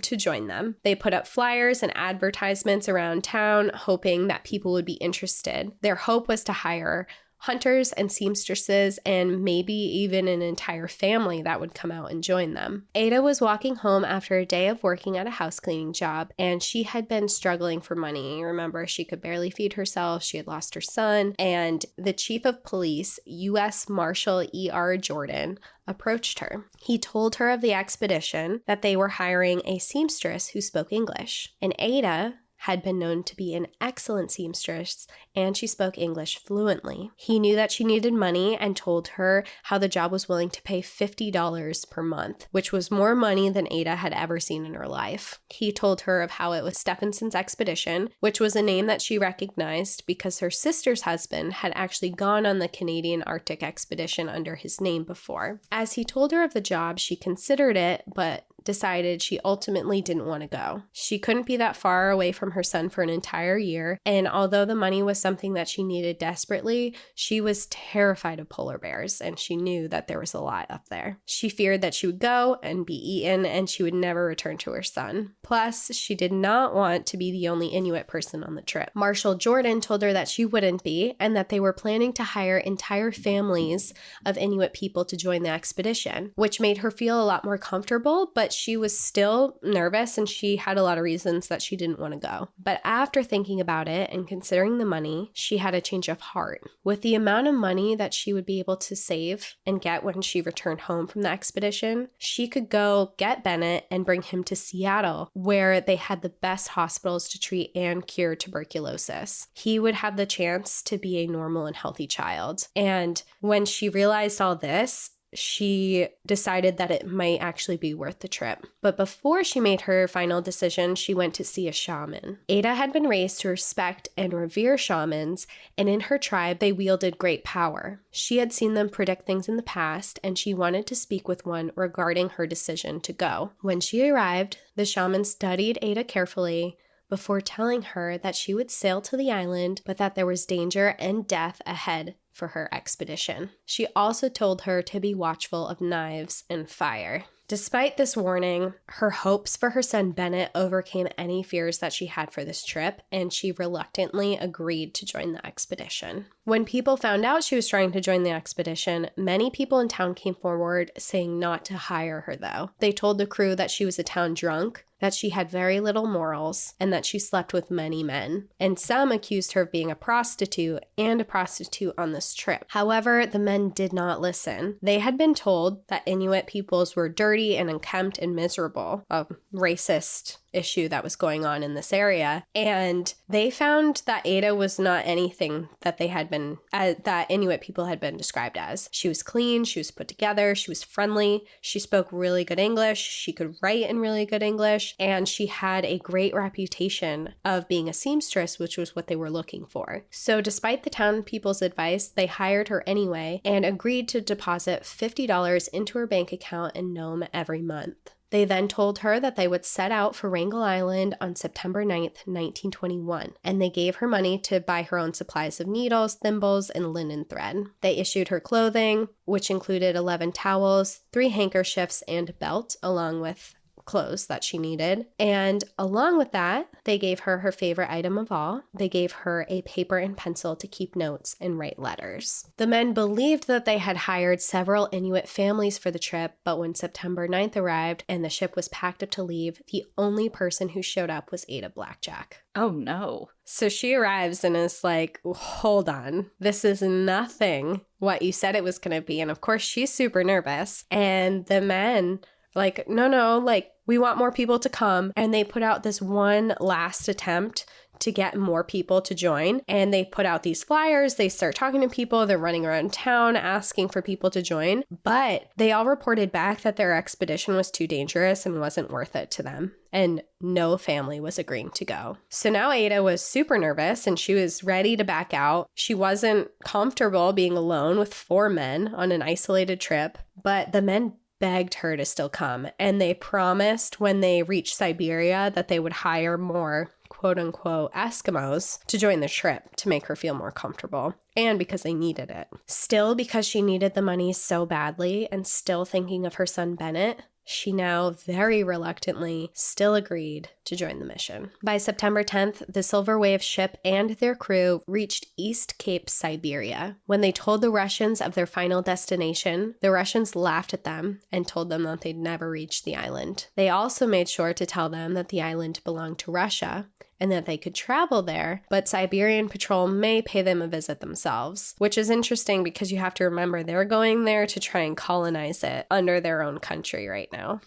Speaker 1: to join them. They put up flyers and advertisements around town, hoping that people would be interested. Their hope was to hire hunters and seamstresses, and maybe even an entire family that would come out and join them. Ada was walking home after a day of working at a house cleaning job, and she had been struggling for money. Remember, she could barely feed herself. She had lost her son, and the chief of police, U.S. Marshal E.R. Jordan, approached her. He told her of the expedition, that they were hiring a seamstress who spoke English, and Ada had been known to be an excellent seamstress, and she spoke English fluently. He knew that she needed money and told her how the job was willing to pay $50 per month, which was more money than Ada had ever seen in her life. He told her of how it was Stephenson's expedition, which was a name that she recognized because her sister's husband had actually gone on the Canadian Arctic expedition under his name before. As he told her of the job, she considered it, but decided she ultimately didn't want to go. She couldn't be that far away from her son for an entire year, and although the money was something that she needed desperately, she was terrified of polar bears, and she knew that there was a lot up there. She feared that she would go and be eaten, and she would never return to her son. Plus, she did not want to be the only Inuit person on the trip. Marshal Jordan told her that she wouldn't be, and that they were planning to hire entire families of Inuit people to join the expedition, which made her feel a lot more comfortable, but she was still nervous, and she had a lot of reasons that she didn't want to go. But after thinking about it and considering the money, she had a change of heart. With the amount of money that she would be able to save and get when she returned home from the expedition, she could go get Bennett and bring him to Seattle, where they had the best hospitals to treat and cure tuberculosis. He would have the chance to be a normal and healthy child. And when she realized all this, she decided that it might actually be worth the trip. But before she made her final decision, she went to see a shaman. Ada had been raised to respect and revere shamans, and in her tribe, they wielded great power. She had seen them predict things in the past, and she wanted to speak with one regarding her decision to go. When she arrived, the shaman studied Ada carefully before telling her that she would sail to the island, but that there was danger and death ahead for her expedition. She also told her to be watchful of knives and fire. Despite this warning, her hopes for her son Bennett overcame any fears that she had for this trip, and she reluctantly agreed to join the expedition. When people found out she was trying to join the expedition, many people in town came forward saying not to hire her, though. They told the crew that she was a town drunk, that she had very little morals, and that she slept with many men. And some accused her of being a prostitute and a prostitute on this trip. However, the men did not listen. They had been told that Inuit peoples were dirty and unkempt and miserable, a racist issue that was going on in this area. And they found that Ada was not anything that they had been, that Inuit people had been described as. She was clean, she was put together, she was friendly, she spoke really good English, she could write in really good English, and she had a great reputation of being a seamstress, which was what they were looking for. So despite the town people's advice, they hired her anyway and agreed to deposit $50 into her bank account in Nome every month. They then told her that they would set out for Wrangel Island on September 9th, 1921, and they gave her money to buy her own supplies of needles, thimbles, and linen thread. They issued her clothing, which included 11 towels, 3 handkerchiefs, and a belt, along with clothes that she needed. And along with that, they gave her her favorite item of all. They gave her a paper and pencil to keep notes and write letters. The men believed that they had hired several Inuit families for the trip, but when September 9th arrived and the ship was packed up to leave, the only person who showed up was Ada Blackjack.
Speaker 2: Oh no.
Speaker 1: So she arrives and is like, hold on, this is nothing what you said it was going to be. And of course, she's super nervous. And the men like, no, like, we want more people to come. And they put out this one last attempt to get more people to join. And they put out these flyers. They start talking to people. They're running around town asking for people to join. But they all reported back that their expedition was too dangerous and wasn't worth it to them. And no family was agreeing to go. So now Ada was super nervous and she was ready to back out. She wasn't comfortable being alone with 4 men on an isolated trip. But the men begged her to still come, and they promised when they reached Siberia that they would hire more quote-unquote Eskimos to join the trip to make her feel more comfortable, and because they needed it. Still, because she needed the money so badly and still thinking of her son Bennett, she now very reluctantly still agreed to join the mission. By September 10th, the Silver Wave ship and their crew reached East Cape, Siberia. When they told the Russians of their final destination, the Russians laughed at them and told them that they'd never reach the island. They also made sure to tell them that the island belonged to Russia and that they could travel there, but Siberian Patrol may pay them a visit themselves, which is interesting because you have to remember they're going there to try and colonize it under their own country right now.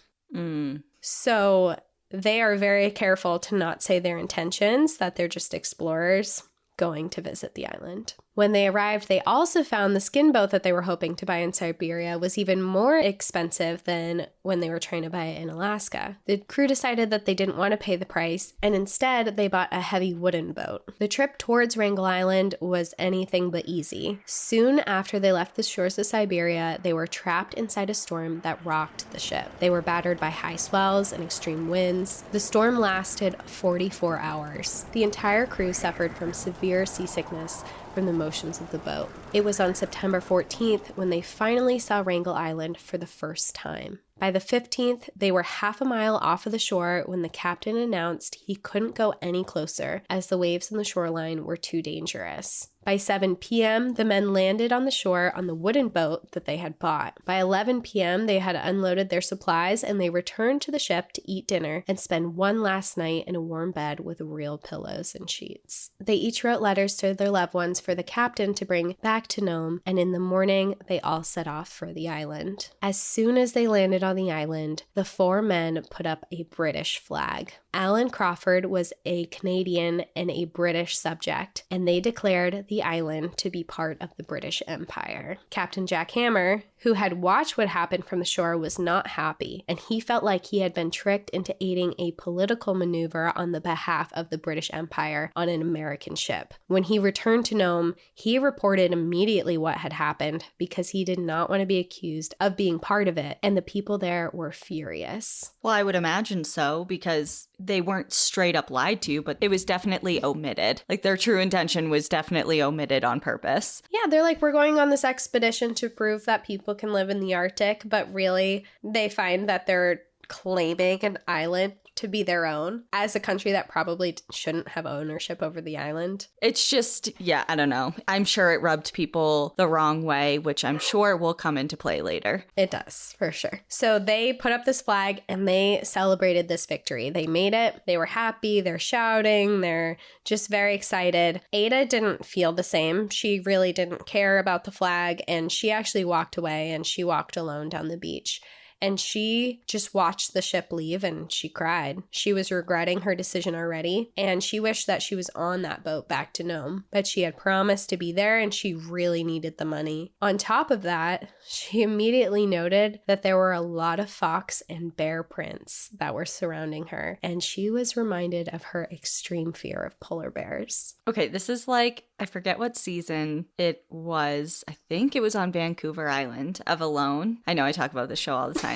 Speaker 1: So they are very careful to not say their intentions, that they're just explorers going to visit the island. When they arrived, they also found the skin boat that they were hoping to buy in Siberia was even more expensive than when they were trying to buy it in Alaska. The crew decided that they didn't want to pay the price, and instead they bought a heavy wooden boat. The trip towards Wrangel Island was anything but easy. Soon after they left the shores of Siberia, they were trapped inside a storm that rocked the ship. They were battered by high swells and extreme winds. The storm lasted 44 hours. The entire crew suffered from severe seasickness from the motions of the boat. It was on September 14th when they finally saw Wrangel Island for the first time. By the 15th, they were half a mile off of the shore when the captain announced he couldn't go any closer as the waves on the shoreline were too dangerous. By 7 p.m., the men landed on the shore on the wooden boat that they had bought. By 11 p.m., they had unloaded their supplies and they returned to the ship to eat dinner and spend one last night in a warm bed with real pillows and sheets. They each wrote letters to their loved ones for the captain to bring back to Nome, and in the morning, they all set off for the island. As soon as they landed on the island, the four men put up a British flag. Alan Crawford was a Canadian and a British subject, and they declared the island to be part of the British Empire. Captain Jack Hammer, who had watched what happened from the shore, was not happy, and he felt like he had been tricked into aiding a political maneuver on the behalf of the British Empire on an American ship. When he returned to Nome, he reported immediately what had happened because he did not want to be accused of being part of it, and the people there were furious.
Speaker 2: Well, I would imagine so, because they weren't straight up lied to, but it was definitely omitted. Like, their true intention was definitely omitted on purpose.
Speaker 1: Yeah, they're like, we're going on this expedition to prove that people can live in the Arctic, but really, they find that they're claiming an island to be their own as a country that probably shouldn't have ownership over the island.
Speaker 2: It's just, yeah, I don't know. I'm sure it rubbed people the wrong way, which I'm sure will come into play later.
Speaker 1: It does, for sure. So they put up this flag and they celebrated this victory. They made it. They were happy. They're shouting. They're just very excited. Ada didn't feel the same. She really didn't care about the flag, and she actually walked away and she walked alone down the beach. And she just watched the ship leave and she cried. She was regretting her decision already, and she wished that she was on that boat back to Nome. But she had promised to be there and she really needed the money. On top of that, she immediately noted that there were a lot of fox and bear prints that were surrounding her, and she was reminded of her extreme fear of polar bears.
Speaker 2: Okay, this is like, I forget what season it was. I think it was on Vancouver Island of Alone. I know I talk about this show all the time.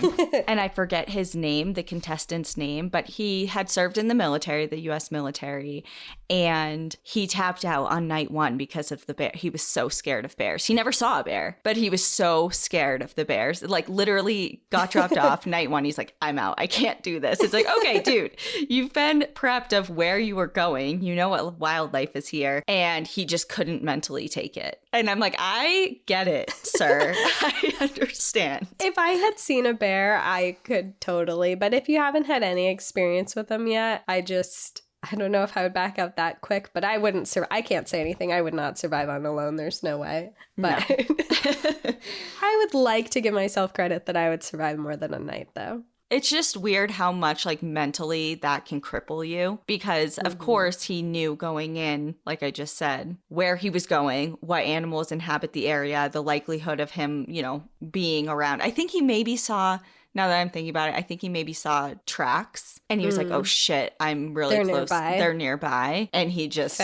Speaker 2: And I forget his name, the contestant's name, but he had served in the military, the U.S. military, and he tapped out on night one because of the bear. He was so scared of bears. He never saw a bear, but he was so scared of the bears. Like, literally got dropped off night one. He's like, I'm out. I can't do this. It's like, okay, dude, you've been prepped of where you were going. You know what wildlife is here. And he just couldn't mentally take it. And I'm like, I get it, sir. I understand.
Speaker 1: If I had seen a bear, I could totally. But if you haven't had any experience with them yet, I don't know if I would back up that quick, but I wouldn't survive. I can't say anything. I would not survive on Alone. There's no way. But no. I would like to give myself credit that I would survive more than a night, though.
Speaker 2: It's just weird how much, like, mentally that can cripple you because, of course, he knew going in, like I just said, where he was going, what animals inhabit the area, the likelihood of him, you know, being around. I think he maybe saw Now that I'm thinking about it, I think he maybe saw tracks and he was like, oh shit, I'm really
Speaker 1: They're
Speaker 2: close.
Speaker 1: nearby.
Speaker 2: They're nearby. And he just,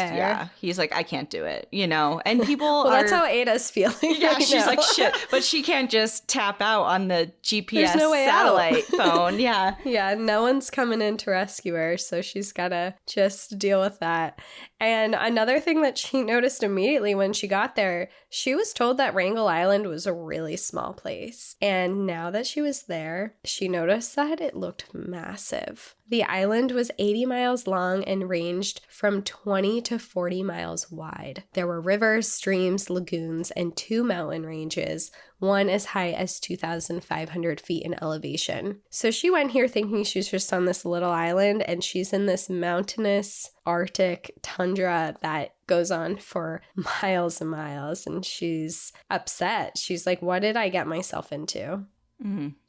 Speaker 2: he's like, I can't do it, you know? And people
Speaker 1: well, that's how Ada's feeling.
Speaker 2: Yeah,
Speaker 1: right
Speaker 2: she's
Speaker 1: now.
Speaker 2: like, shit. But she can't just tap out on the GPS
Speaker 1: There's no way
Speaker 2: satellite phone. Yeah.
Speaker 1: Yeah, no one's coming in to rescue her, so she's gotta just deal with that. And another thing that she noticed immediately when she got there, she was told that Wrangel Island was a really small place. And now that she was there, she noticed that it looked massive. The island was 80 miles long and ranged from 20 to 40 miles wide. There were rivers, streams, lagoons, and 2 mountain ranges, one as high as 2,500 feet in elevation. So she went here thinking she was just on this little island, and she's in this mountainous Arctic tundra that goes on for miles and miles, and she's upset. She's like, what did I get myself into?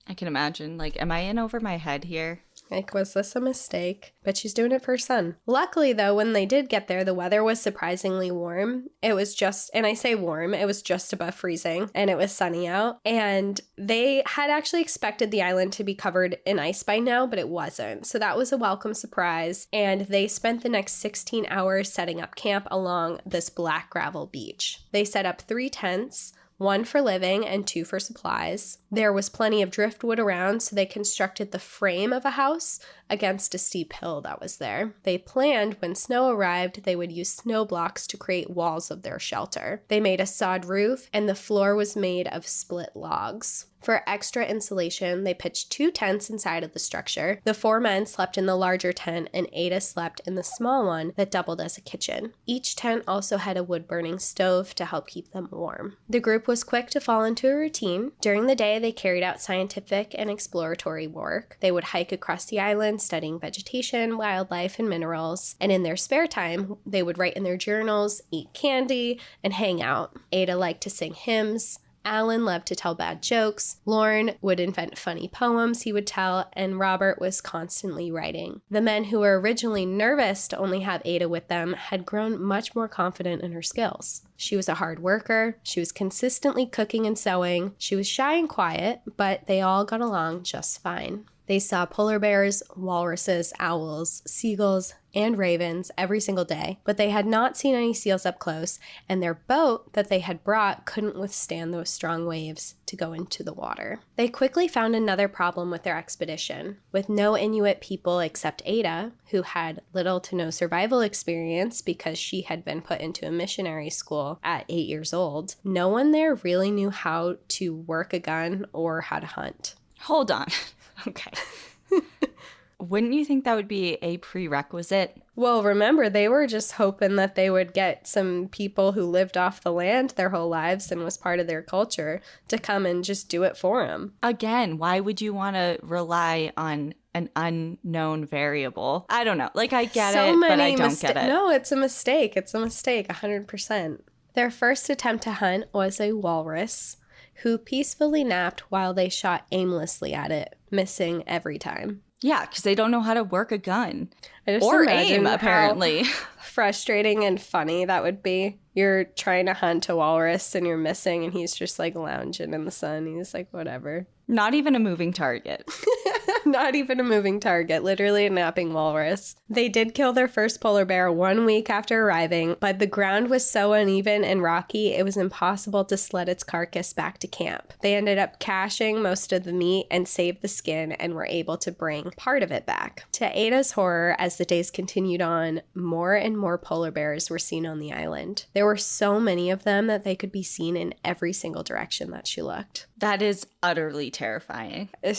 Speaker 2: I can imagine. Like, am I in over my head here?
Speaker 1: Like, was this a mistake? But she's doing it for her son. Luckily, though, when they did get there, the weather was surprisingly warm. It was just, and I say warm, it was just above freezing, and it was sunny out. And they had actually expected the island to be covered in ice by now, but it wasn't. So that was a welcome surprise. And they spent the next 16 hours setting up camp along this black gravel beach. They set up 3 tents, 1 for living and 2 for supplies. There was plenty of driftwood around, so they constructed the frame of a house against a steep hill that was there. They planned when snow arrived, they would use snow blocks to create walls of their shelter. They made a sod roof, and the floor was made of split logs. For extra insulation, they pitched 2 tents inside of the structure. The 4 men slept in the larger tent, and Ada slept in the small one that doubled as a kitchen. Each tent also had a wood-burning stove to help keep them warm. The group was quick to fall into a routine. During the day, they carried out scientific and exploratory work. They would hike across the island, studying vegetation, wildlife, and minerals. And in their spare time, they would write in their journals, eat candy, and hang out. Ada liked to sing hymns. Alan loved to tell bad jokes. Lauren would invent funny poems he would tell, and Robert was constantly writing. The men who were originally nervous to only have Ada with them had grown much more confident in her skills. She was a hard worker. She was consistently cooking and sewing. She was shy and quiet, but they all got along just fine. They saw polar bears, walruses, owls, seagulls, and ravens every single day, but they had not seen any seals up close, and their boat that they had brought couldn't withstand those strong waves to go into the water. They quickly found another problem with their expedition. With no Inuit people except Ada, who had little to no survival experience because she had been put into a missionary school at 8 years old, no one there really knew how to work a gun or how to hunt.
Speaker 2: Hold on. Okay. Wouldn't you think that would be a prerequisite?
Speaker 1: Well, remember, they were just hoping that they would get some people who lived off the land their whole lives and was part of their culture to come and just do it for them.
Speaker 2: Again, why would you want to rely on an unknown variable? I don't know. Like, I get it, but I don't get it.
Speaker 1: No, it's a mistake. It's a mistake, 100%. Their first attempt to hunt was a walrus who peacefully napped while they shot aimlessly at it, missing every time.
Speaker 2: Yeah, because they don't know how to work a gun.
Speaker 1: Or
Speaker 2: aim, apparently.
Speaker 1: Frustrating and funny that would be. You're trying to hunt a walrus and you're missing, and he's just like lounging in the sun. He's like, whatever.
Speaker 2: Not even a moving target.
Speaker 1: Not even a moving target, literally a napping walrus. They did kill their first polar bear 1 week after arriving, but the ground was so uneven and rocky, it was impossible to sled its carcass back to camp. They ended up caching most of the meat and saved the skin and were able to bring part of it back. To Ada's horror, as the days continued on, more and more polar bears were seen on the island. There were so many of them that they could be seen in every single direction that she looked.
Speaker 2: That is utterly terrifying.
Speaker 1: It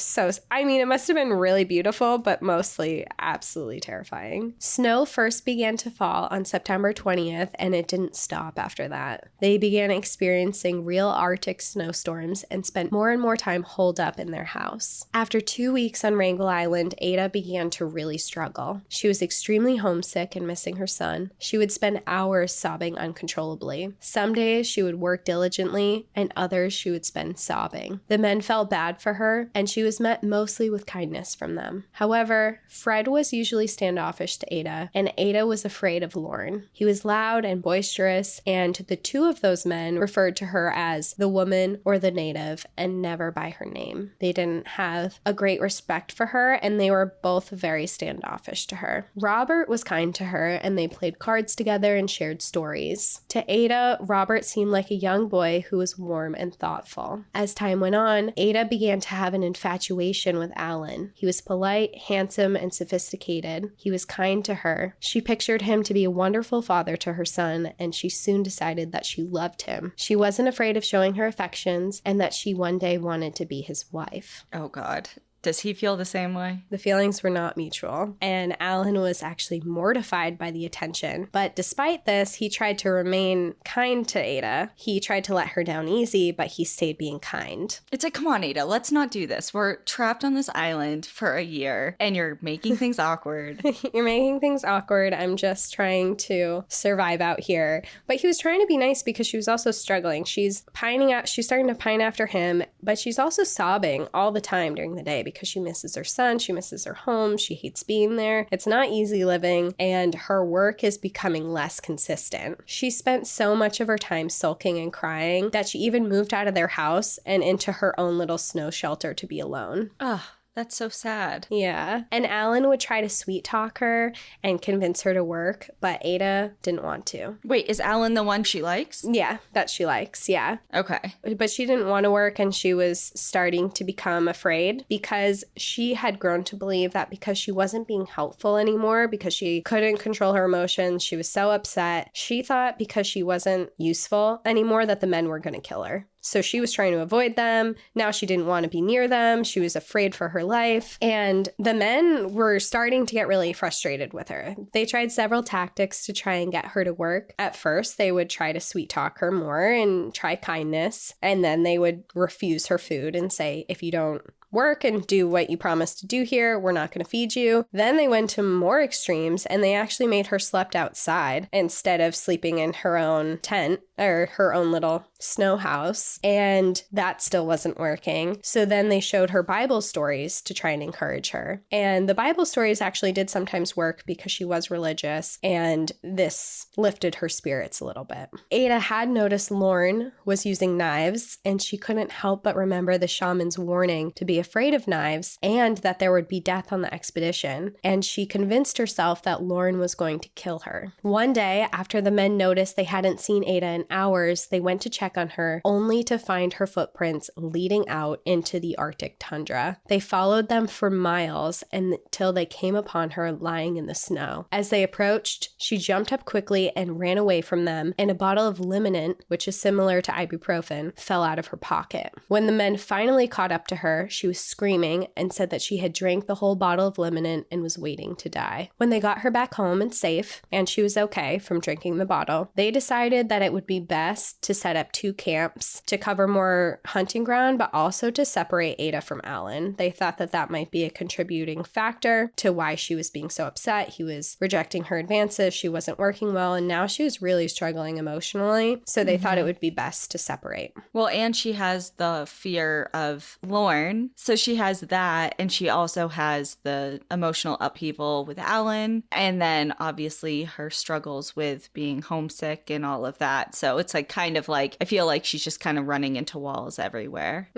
Speaker 1: must have been really beautiful, but mostly absolutely terrifying. Snow first began to fall on September 20th, and it didn't stop after that. They began experiencing real Arctic snowstorms and spent more and more time holed up in their house. After 2 weeks on Wrangel Island, Ada began to really struggle. She was extremely homesick and missing her son. She would spend hours sobbing uncontrollably. Some days she would work diligently, and others she would spend sobbing. The men felt bad had for her, and she was met mostly with kindness from them. However, Fred was usually standoffish to Ada, and Ada was afraid of Lorne. He was loud and boisterous, and the two of those men referred to her as the woman or the native, and never by her name. They didn't have a great respect for her, and they were both very standoffish to her. Robert was kind to her, and they played cards together and shared stories. To Ada, Robert seemed like a young boy who was warm and thoughtful. As time went on, Ada began to have an infatuation with Alan. He was polite, handsome, and sophisticated. He was kind to her. She pictured him to be a wonderful father to her son, and she soon decided that she loved him. She wasn't afraid of showing her affections, and that she one day wanted to be his wife.
Speaker 2: Oh, God. Does he feel the same way?
Speaker 1: The feelings were not mutual, and Alan was actually mortified by the attention. But despite this, he tried to remain kind to Ada. He tried to let her down easy, but he stayed being kind.
Speaker 2: It's like, come on, Ada, let's not do this. We're trapped on this island for a year, and you're making things awkward.
Speaker 1: You're making things awkward. I'm just trying to survive out here. But he was trying to be nice because she was also struggling. She's starting to pine after him, but she's also sobbing all the time during the day because she misses her son, she misses her home, she hates being there. It's not easy living, and her work is becoming less consistent. She spent so much of her time sulking and crying that she even moved out of their house and into her own little snow shelter to be alone.
Speaker 2: Ugh. That's so sad.
Speaker 1: Yeah. And Alan would try to sweet talk her and convince her to work, but Ada didn't want to.
Speaker 2: Wait, is Alan the one she likes?
Speaker 1: Yeah, that she likes, yeah.
Speaker 2: Okay.
Speaker 1: But she didn't want to work, and she was starting to become afraid because she had grown to believe that because she wasn't being helpful anymore, because she couldn't control her emotions, she was so upset, she thought because she wasn't useful anymore that the men were going to kill her. So she was trying to avoid them. Now she didn't want to be near them. She was afraid for her life. And the men were starting to get really frustrated with her. They tried several tactics to try and get her to work. At first, they would try to sweet talk her more and try kindness. And then they would refuse her food and say, if you don't work and do what you promised to do here, we're not going to feed you. Then they went to more extremes, and they actually made her slept outside instead of sleeping in her own tent or her own little snow house, and that still wasn't working. So then they showed her Bible stories to try and encourage her. And the Bible stories actually did sometimes work because she was religious, and this lifted her spirits a little bit. Ada had noticed Lorne was using knives, and she couldn't help but remember the shaman's warning to be afraid of knives and that there would be death on the expedition, and she convinced herself that Lorne was going to kill her. One day, after the men noticed they hadn't seen Ada in hours, they went to check on her, only to find her footprints leading out into the Arctic tundra. They followed them for miles until they came upon her lying in the snow. As they approached, she jumped up quickly and ran away from them, and a bottle of liniment, which is similar to ibuprofen, fell out of her pocket. When the men finally caught up to her, she was screaming and said that she had drank the whole bottle of liniment and was waiting to die. When they got her back home and safe, and she was okay from drinking the bottle, they decided that it would be best to set up 2 camps to cover more hunting ground, but also to separate Ada from Alan. They thought that that might be a contributing factor to why she was being so upset. He was rejecting her advances, she wasn't working well, and now she was really struggling emotionally, so they thought it would be best to separate.
Speaker 2: Well, and she has the fear of Lorne, so she has that, and she also has the emotional upheaval with Alan, and then obviously her struggles with being homesick and all of that. So it's like kind of like, I feel like she's just kind of running into walls everywhere.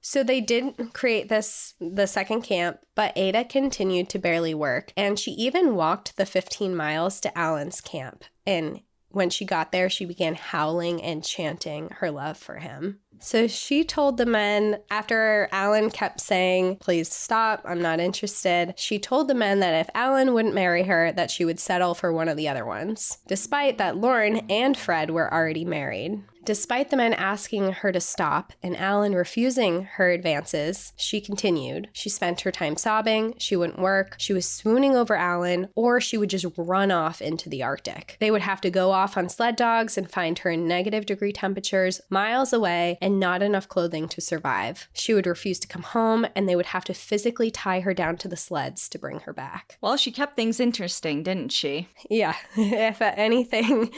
Speaker 1: So they did create the second camp, but Ada continued to barely work, and she even walked the 15 miles to Alan's camp. And when she got there, she began howling and chanting her love for him. So she told the men, after Alan kept saying, please stop, I'm not interested, she told the men that if Alan wouldn't marry her, that she would settle for one of the other ones, despite that Lorne and Fred were already married. Despite the men asking her to stop and Alan refusing her advances, she continued. She spent her time sobbing, she wouldn't work, she was swooning over Alan, or she would just run off into the Arctic. They would have to go off on sled dogs and find her in -degree temperatures miles away and not enough clothing to survive. She would refuse to come home, and they would have to physically tie her down to the sleds to bring her back.
Speaker 2: Well, she kept things interesting, didn't she?
Speaker 1: Yeah, if anything,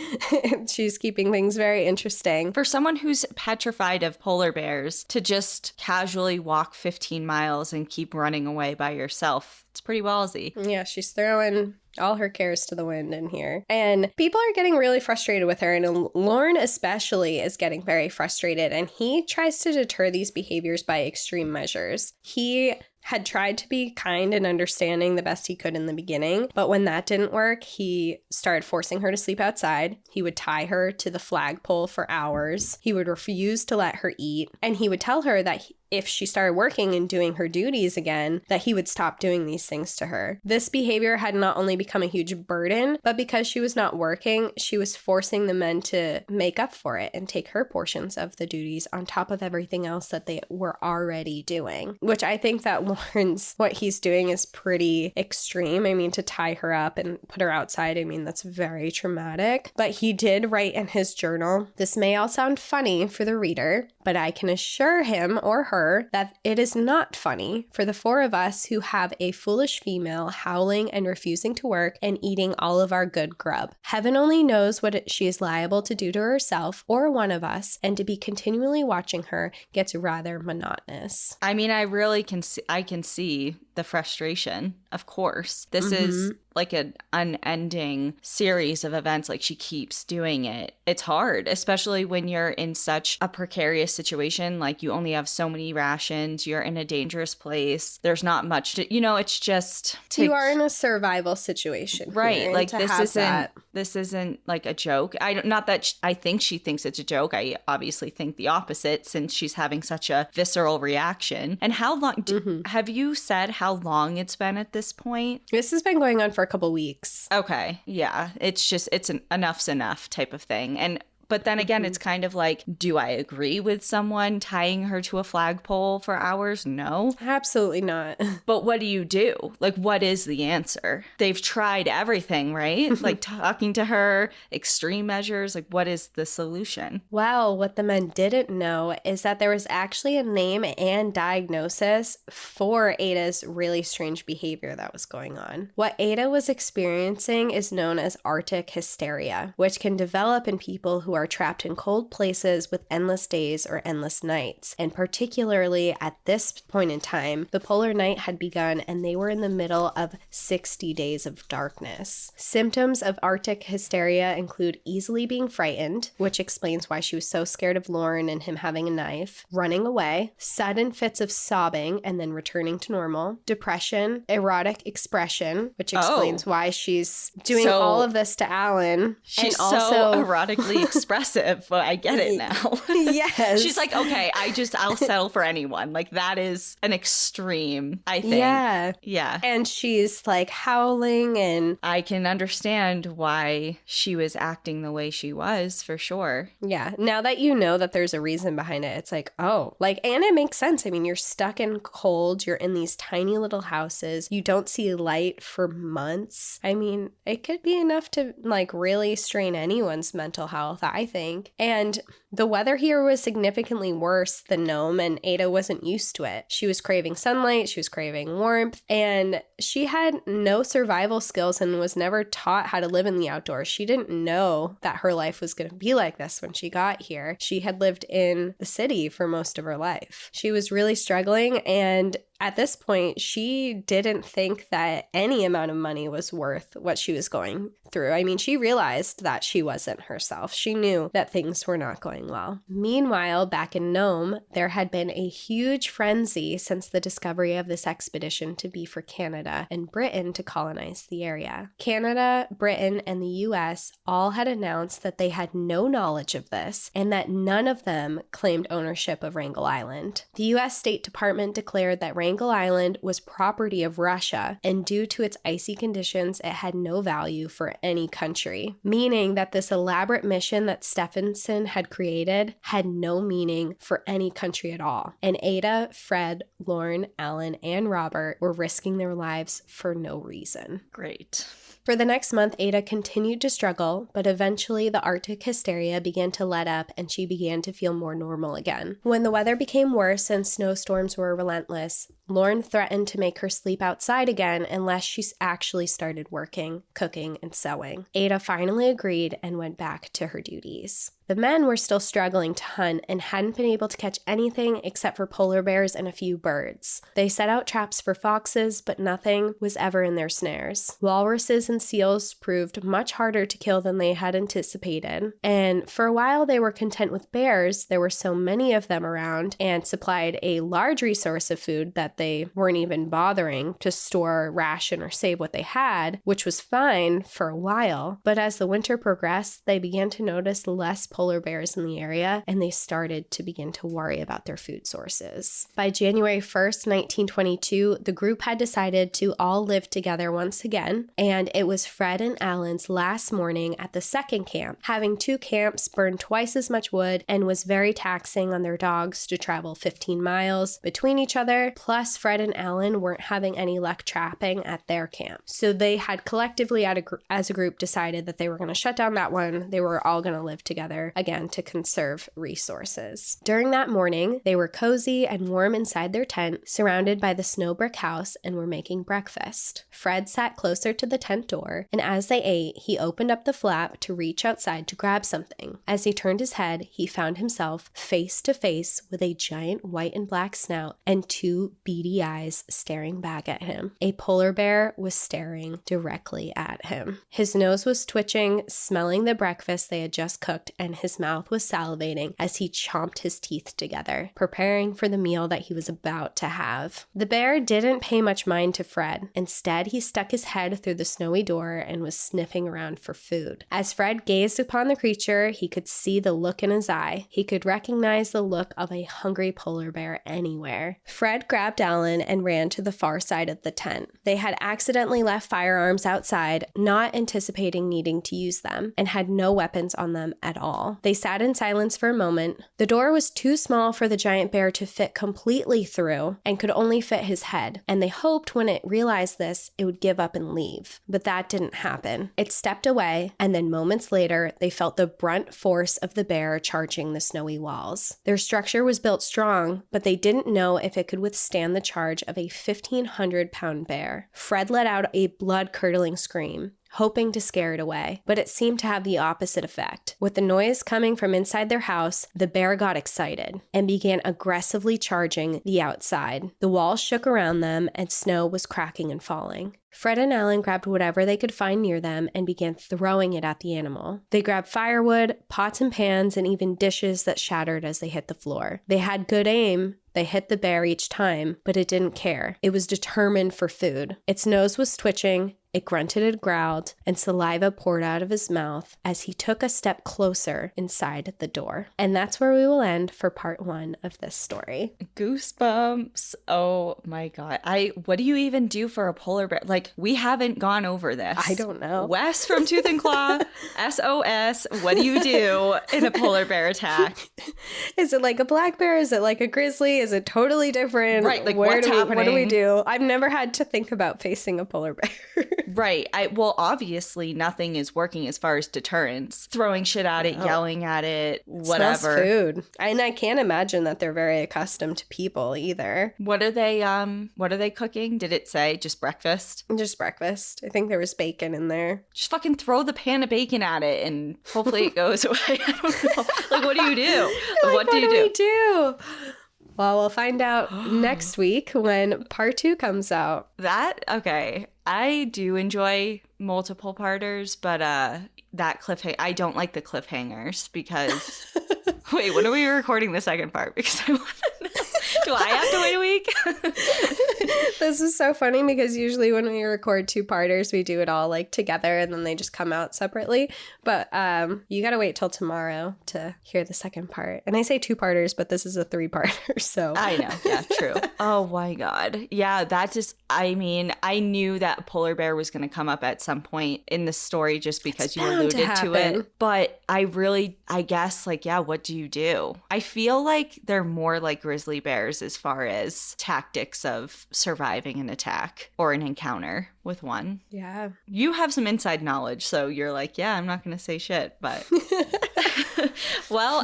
Speaker 1: she's keeping things very interesting. interesting.
Speaker 2: For someone who's petrified of polar bears to just casually walk 15 miles and keep running away by yourself, it's pretty ballsy.
Speaker 1: Yeah, she's throwing all her cares to the wind in here. And people are getting really frustrated with her, and Lorne especially is getting very frustrated, and he tries to deter these behaviors by extreme measures. He had tried to be kind and understanding the best he could in the beginning, but when that didn't work, he started forcing her to sleep outside. He would tie her to the flagpole for hours. He would refuse to let her eat, and he would tell her that if she started working and doing her duties again, that he would stop doing these things to her. This behavior had not only become a huge burden, but because she was not working, she was forcing the men to make up for it and take her portions of the duties on top of everything else that they were already doing, which I think that Lawrence, what he's doing is pretty extreme. I mean, to tie her up and put her outside, I mean, that's very traumatic. But he did write in his journal, "This may all sound funny for the reader, but I can assure him or her that it is not funny for the four of us who have a foolish female howling and refusing to work and eating all of our good grub. Heaven only knows what she is liable to do to herself or one of us, and to be continually watching her gets rather monotonous."
Speaker 2: I mean, I really can see the frustration, of course. This is like an unending series of events. Like, she keeps doing it. It's hard, especially when you're in such a precarious situation. Like, you only have so many rations. You're in a dangerous place. There's not much to, it's just...
Speaker 1: You are in a survival situation.
Speaker 2: Right.
Speaker 1: Here,
Speaker 2: like, this isn't like a joke. Not that I think she thinks it's a joke. I obviously think the opposite, since she's having such a visceral reaction. And how long... Have you said how long it's been at this point?
Speaker 1: This has been going on for a couple weeks.
Speaker 2: Okay. Yeah. It's an enough's enough type of thing. But then again, it's kind of like, do I agree with someone tying her to a flagpole for hours? No.
Speaker 1: Absolutely not.
Speaker 2: But what do you do? Like, what is the answer? They've tried everything, right? Like, talking to her, extreme measures. Like, what is the solution?
Speaker 1: Well, what the men didn't know is that there was actually a name and diagnosis for Ada's really strange behavior that was going on. What Ada was experiencing is known as Arctic hysteria, which can develop in people who are trapped in cold places with endless days or endless nights. And particularly at this point in time, the polar night had begun and they were in the middle of 60 days of darkness. Symptoms of Arctic hysteria include easily being frightened, which explains why she was so scared of Lorne and him having a knife, running away, sudden fits of sobbing and then returning to normal, depression, erotic expression, which explains why she's doing all of this to Alan.
Speaker 2: She's
Speaker 1: and also
Speaker 2: so erotically expressive, but I get it now.
Speaker 1: Yes.
Speaker 2: She's like, okay, I'll settle for anyone. Like, that is an extreme, I think. Yeah.
Speaker 1: And she's like howling, and
Speaker 2: I can understand why she was acting the way she was, for sure.
Speaker 1: Yeah. Now that you know that there's a reason behind it, it's like, oh, like, and it makes sense. I mean, you're stuck in cold. You're in these tiny little houses. You don't see light for months. I mean, it could be enough to like really strain anyone's mental health, I think. And the weather here was significantly worse than Nome, and Ada wasn't used to it. She was craving sunlight, she was craving warmth, and she had no survival skills and was never taught how to live in the outdoors. She didn't know that her life was going to be like this when she got here. She had lived in the city for most of her life. She was really struggling, and at this point, she didn't think that any amount of money was worth what she was going through. I mean, she realized that she wasn't herself. She knew that things were not going well. Meanwhile, back in Nome, there had been a huge frenzy since the discovery of this expedition to be for Canada and Britain to colonize the area. Canada, Britain, and the US all had announced that they had no knowledge of this and that none of them claimed ownership of Wrangel Island. The US State Department declared that Wrangel Island was property of Russia, and due to its icy conditions, it had no value for any country, meaning that this elaborate mission that Stephenson had created had no meaning for any country at all. And Ada, Fred, Lorne, Alan, and Robert were risking their lives for no reason.
Speaker 2: Great.
Speaker 1: For the next month, Ada continued to struggle, but eventually the Arctic hysteria began to let up and she began to feel more normal again. When the weather became worse and snowstorms were relentless, Lorne threatened to make her sleep outside again unless she actually started working, cooking, and sewing. Ada finally agreed and went back to her duties. The men were still struggling to hunt and hadn't been able to catch anything except for polar bears and a few birds. They set out traps for foxes, but nothing was ever in their snares. Walruses and seals proved much harder to kill than they had anticipated, and for a while they were content with bears. There were so many of them around and supplied a large resource of food that they weren't even bothering to store, ration, or save what they had, which was fine for a while. But as the winter progressed, they began to notice less polar bears in the area, and they started to begin to worry about their food sources. By January 1st, 1922, the group had decided to all live together once again, and it was Fred and Alan's last morning at the second camp. Having two camps burned twice as much wood and was very taxing on their dogs to travel 15 miles between each other, plus Fred and Alan weren't having any luck trapping at their camp. So they had collectively as a group decided that they were going to shut down that one. They were all going to live together again to conserve resources. During that morning, they were cozy and warm inside their tent, surrounded by the snow brick house, and were making breakfast. Fred sat closer to the tent door, and as they ate, he opened up the flap to reach outside to grab something. As he turned his head, he found himself face to face with a giant white and black snout and two beady eyes staring back at him. A polar bear was staring directly at him. His nose was twitching, smelling the breakfast they had just cooked, and his mouth was salivating as he chomped his teeth together, preparing for the meal that he was about to have. The bear didn't pay much mind to Fred. Instead, he stuck his head through the snowy door and was sniffing around for food. As Fred gazed upon the creature, he could see the look in his eye. He could recognize the look of a hungry polar bear anywhere. Fred grabbed Alan and ran to the far side of the tent. They had accidentally left firearms outside, not anticipating needing to use them, and had no weapons on them at all. They sat in silence for a moment. The door was too small for the giant bear to fit completely through and could only fit his head, and they hoped when it realized this, it would give up and leave. But that didn't happen. It stepped away, and then moments later, they felt the brunt force of the bear charging the snowy walls. Their structure was built strong, but they didn't know if it could withstand the charge of a 1,500-pound bear. Fred let out a blood-curdling scream, hoping to scare it away, but it seemed to have the opposite effect. With the noise coming from inside their house, the bear got excited and began aggressively charging the outside. The walls shook around them and snow was cracking and falling. Fred and Alan grabbed whatever they could find near them and began throwing it at the animal. They grabbed firewood, pots and pans, and even dishes that shattered as they hit the floor. They had good aim. They hit the bear each time, but it didn't care. It was determined for food. Its nose was twitching. It grunted and growled, and saliva poured out of his mouth as he took a step closer inside the door. And that's where we will end for part 1 of this story.
Speaker 2: Goosebumps. Oh my God. What do you even do for a polar bear? Like, we haven't gone over this.
Speaker 1: I don't know.
Speaker 2: Wes from Tooth and Claw, SOS. What do you do in a polar bear attack?
Speaker 1: Is it like a black bear? Is it like a grizzly? Is it totally different?
Speaker 2: Right. Like,
Speaker 1: what's
Speaker 2: happening?
Speaker 1: What do we do? I've never had to think about facing a polar bear.
Speaker 2: Right. Well, obviously nothing is working as far as deterrence. Throwing shit at it, yelling at it, whatever.
Speaker 1: Smells food. And I can't imagine that they're very accustomed to people either.
Speaker 2: What are they cooking? Did it say just breakfast?
Speaker 1: Just breakfast. I think there was bacon in there.
Speaker 2: Just fucking throw the pan of bacon at it and hopefully it goes away. I don't know. Like, what do you do?
Speaker 1: What do we do? Well, we'll find out next week when part 2 comes out.
Speaker 2: Okay. I do enjoy multiple parters, but that cliffhanger, I don't like the cliffhangers because, wait, when are we recording the second part? Because I want to know. Do I have to wait a week?
Speaker 1: This is so funny because usually when we record 2-parters, we do it all like together and then they just come out separately. But you got to wait till tomorrow to hear the second part. And I say 2-parters, but this is a 3-parter. So
Speaker 2: I know. Yeah, true. Oh my God. Yeah, I knew that polar bear was going to come up at some point in the story just because you alluded to it. But I guess, like, yeah, what do you do? I feel like they're more like grizzly bears as far as tactics of surviving an attack or an encounter with one.
Speaker 1: Yeah.
Speaker 2: You have some inside knowledge, so you're like, yeah, I'm not going to say shit, but... Well,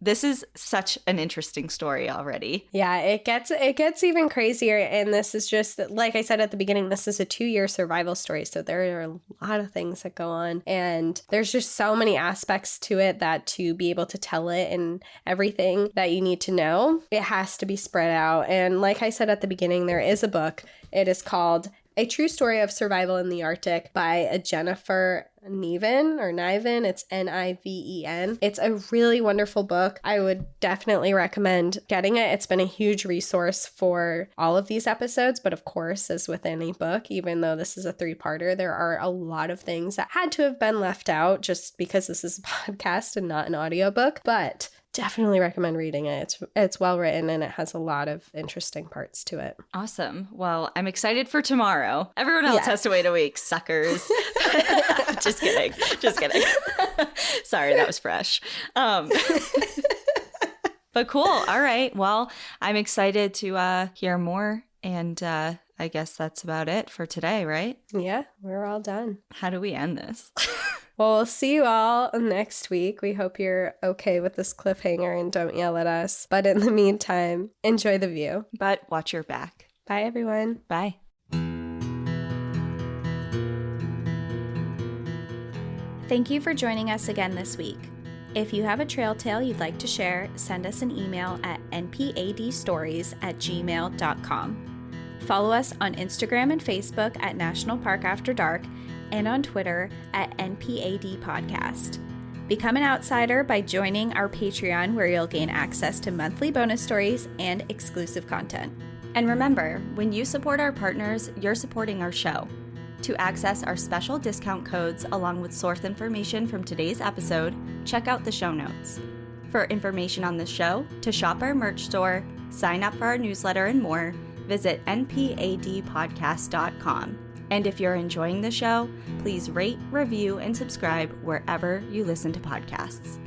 Speaker 2: this is such an interesting story already.
Speaker 1: Yeah, it gets even crazier. And this is just, like I said at the beginning, this is a 2-year survival story. So there are a lot of things that go on. And there's just so many aspects to it that to be able to tell it and everything that you need to know, it has to be spread out. And like I said at the beginning, there is a book. It is called A True Story of Survival in the Arctic by a Jennifer Niven. It's Niven. It's a really wonderful book. I would definitely recommend getting it. It's been a huge resource for all of these episodes, but of course, as with any book, even though this is a 3-parter, there are a lot of things that had to have been left out just because this is a podcast and not an audiobook, but definitely recommend reading it. It's well written and it has a lot of interesting parts to it.
Speaker 2: Awesome. Well, I'm excited for tomorrow. Everyone else has to wait a week, suckers. Just kidding. Sorry, that was fresh. But cool. All right. Well, I'm excited to hear more. And I guess that's about it for today, right?
Speaker 1: Yeah, we're all done.
Speaker 2: How do we end this?
Speaker 1: Well, we'll see you all next week. We hope you're okay with this cliffhanger and don't yell at us. But in the meantime, enjoy the view.
Speaker 2: But watch your back.
Speaker 1: Bye, everyone.
Speaker 2: Bye.
Speaker 3: Thank you for joining us again this week. If you have a trail tale you'd like to share, send us an email at npadstories@gmail.com. Follow us on Instagram and Facebook at National Park After Dark and on Twitter at NPAD Podcast. Become an outsider by joining our Patreon, where you'll gain access to monthly bonus stories and exclusive content.
Speaker 2: And remember, when you support our partners, you're supporting our show. To access our special discount codes along with source information from today's episode, check out the show notes. For information on the show, to shop our merch store, sign up for our newsletter, and more, visit npadpodcast.com. And if you're enjoying the show, please rate, review, and subscribe wherever you listen to podcasts.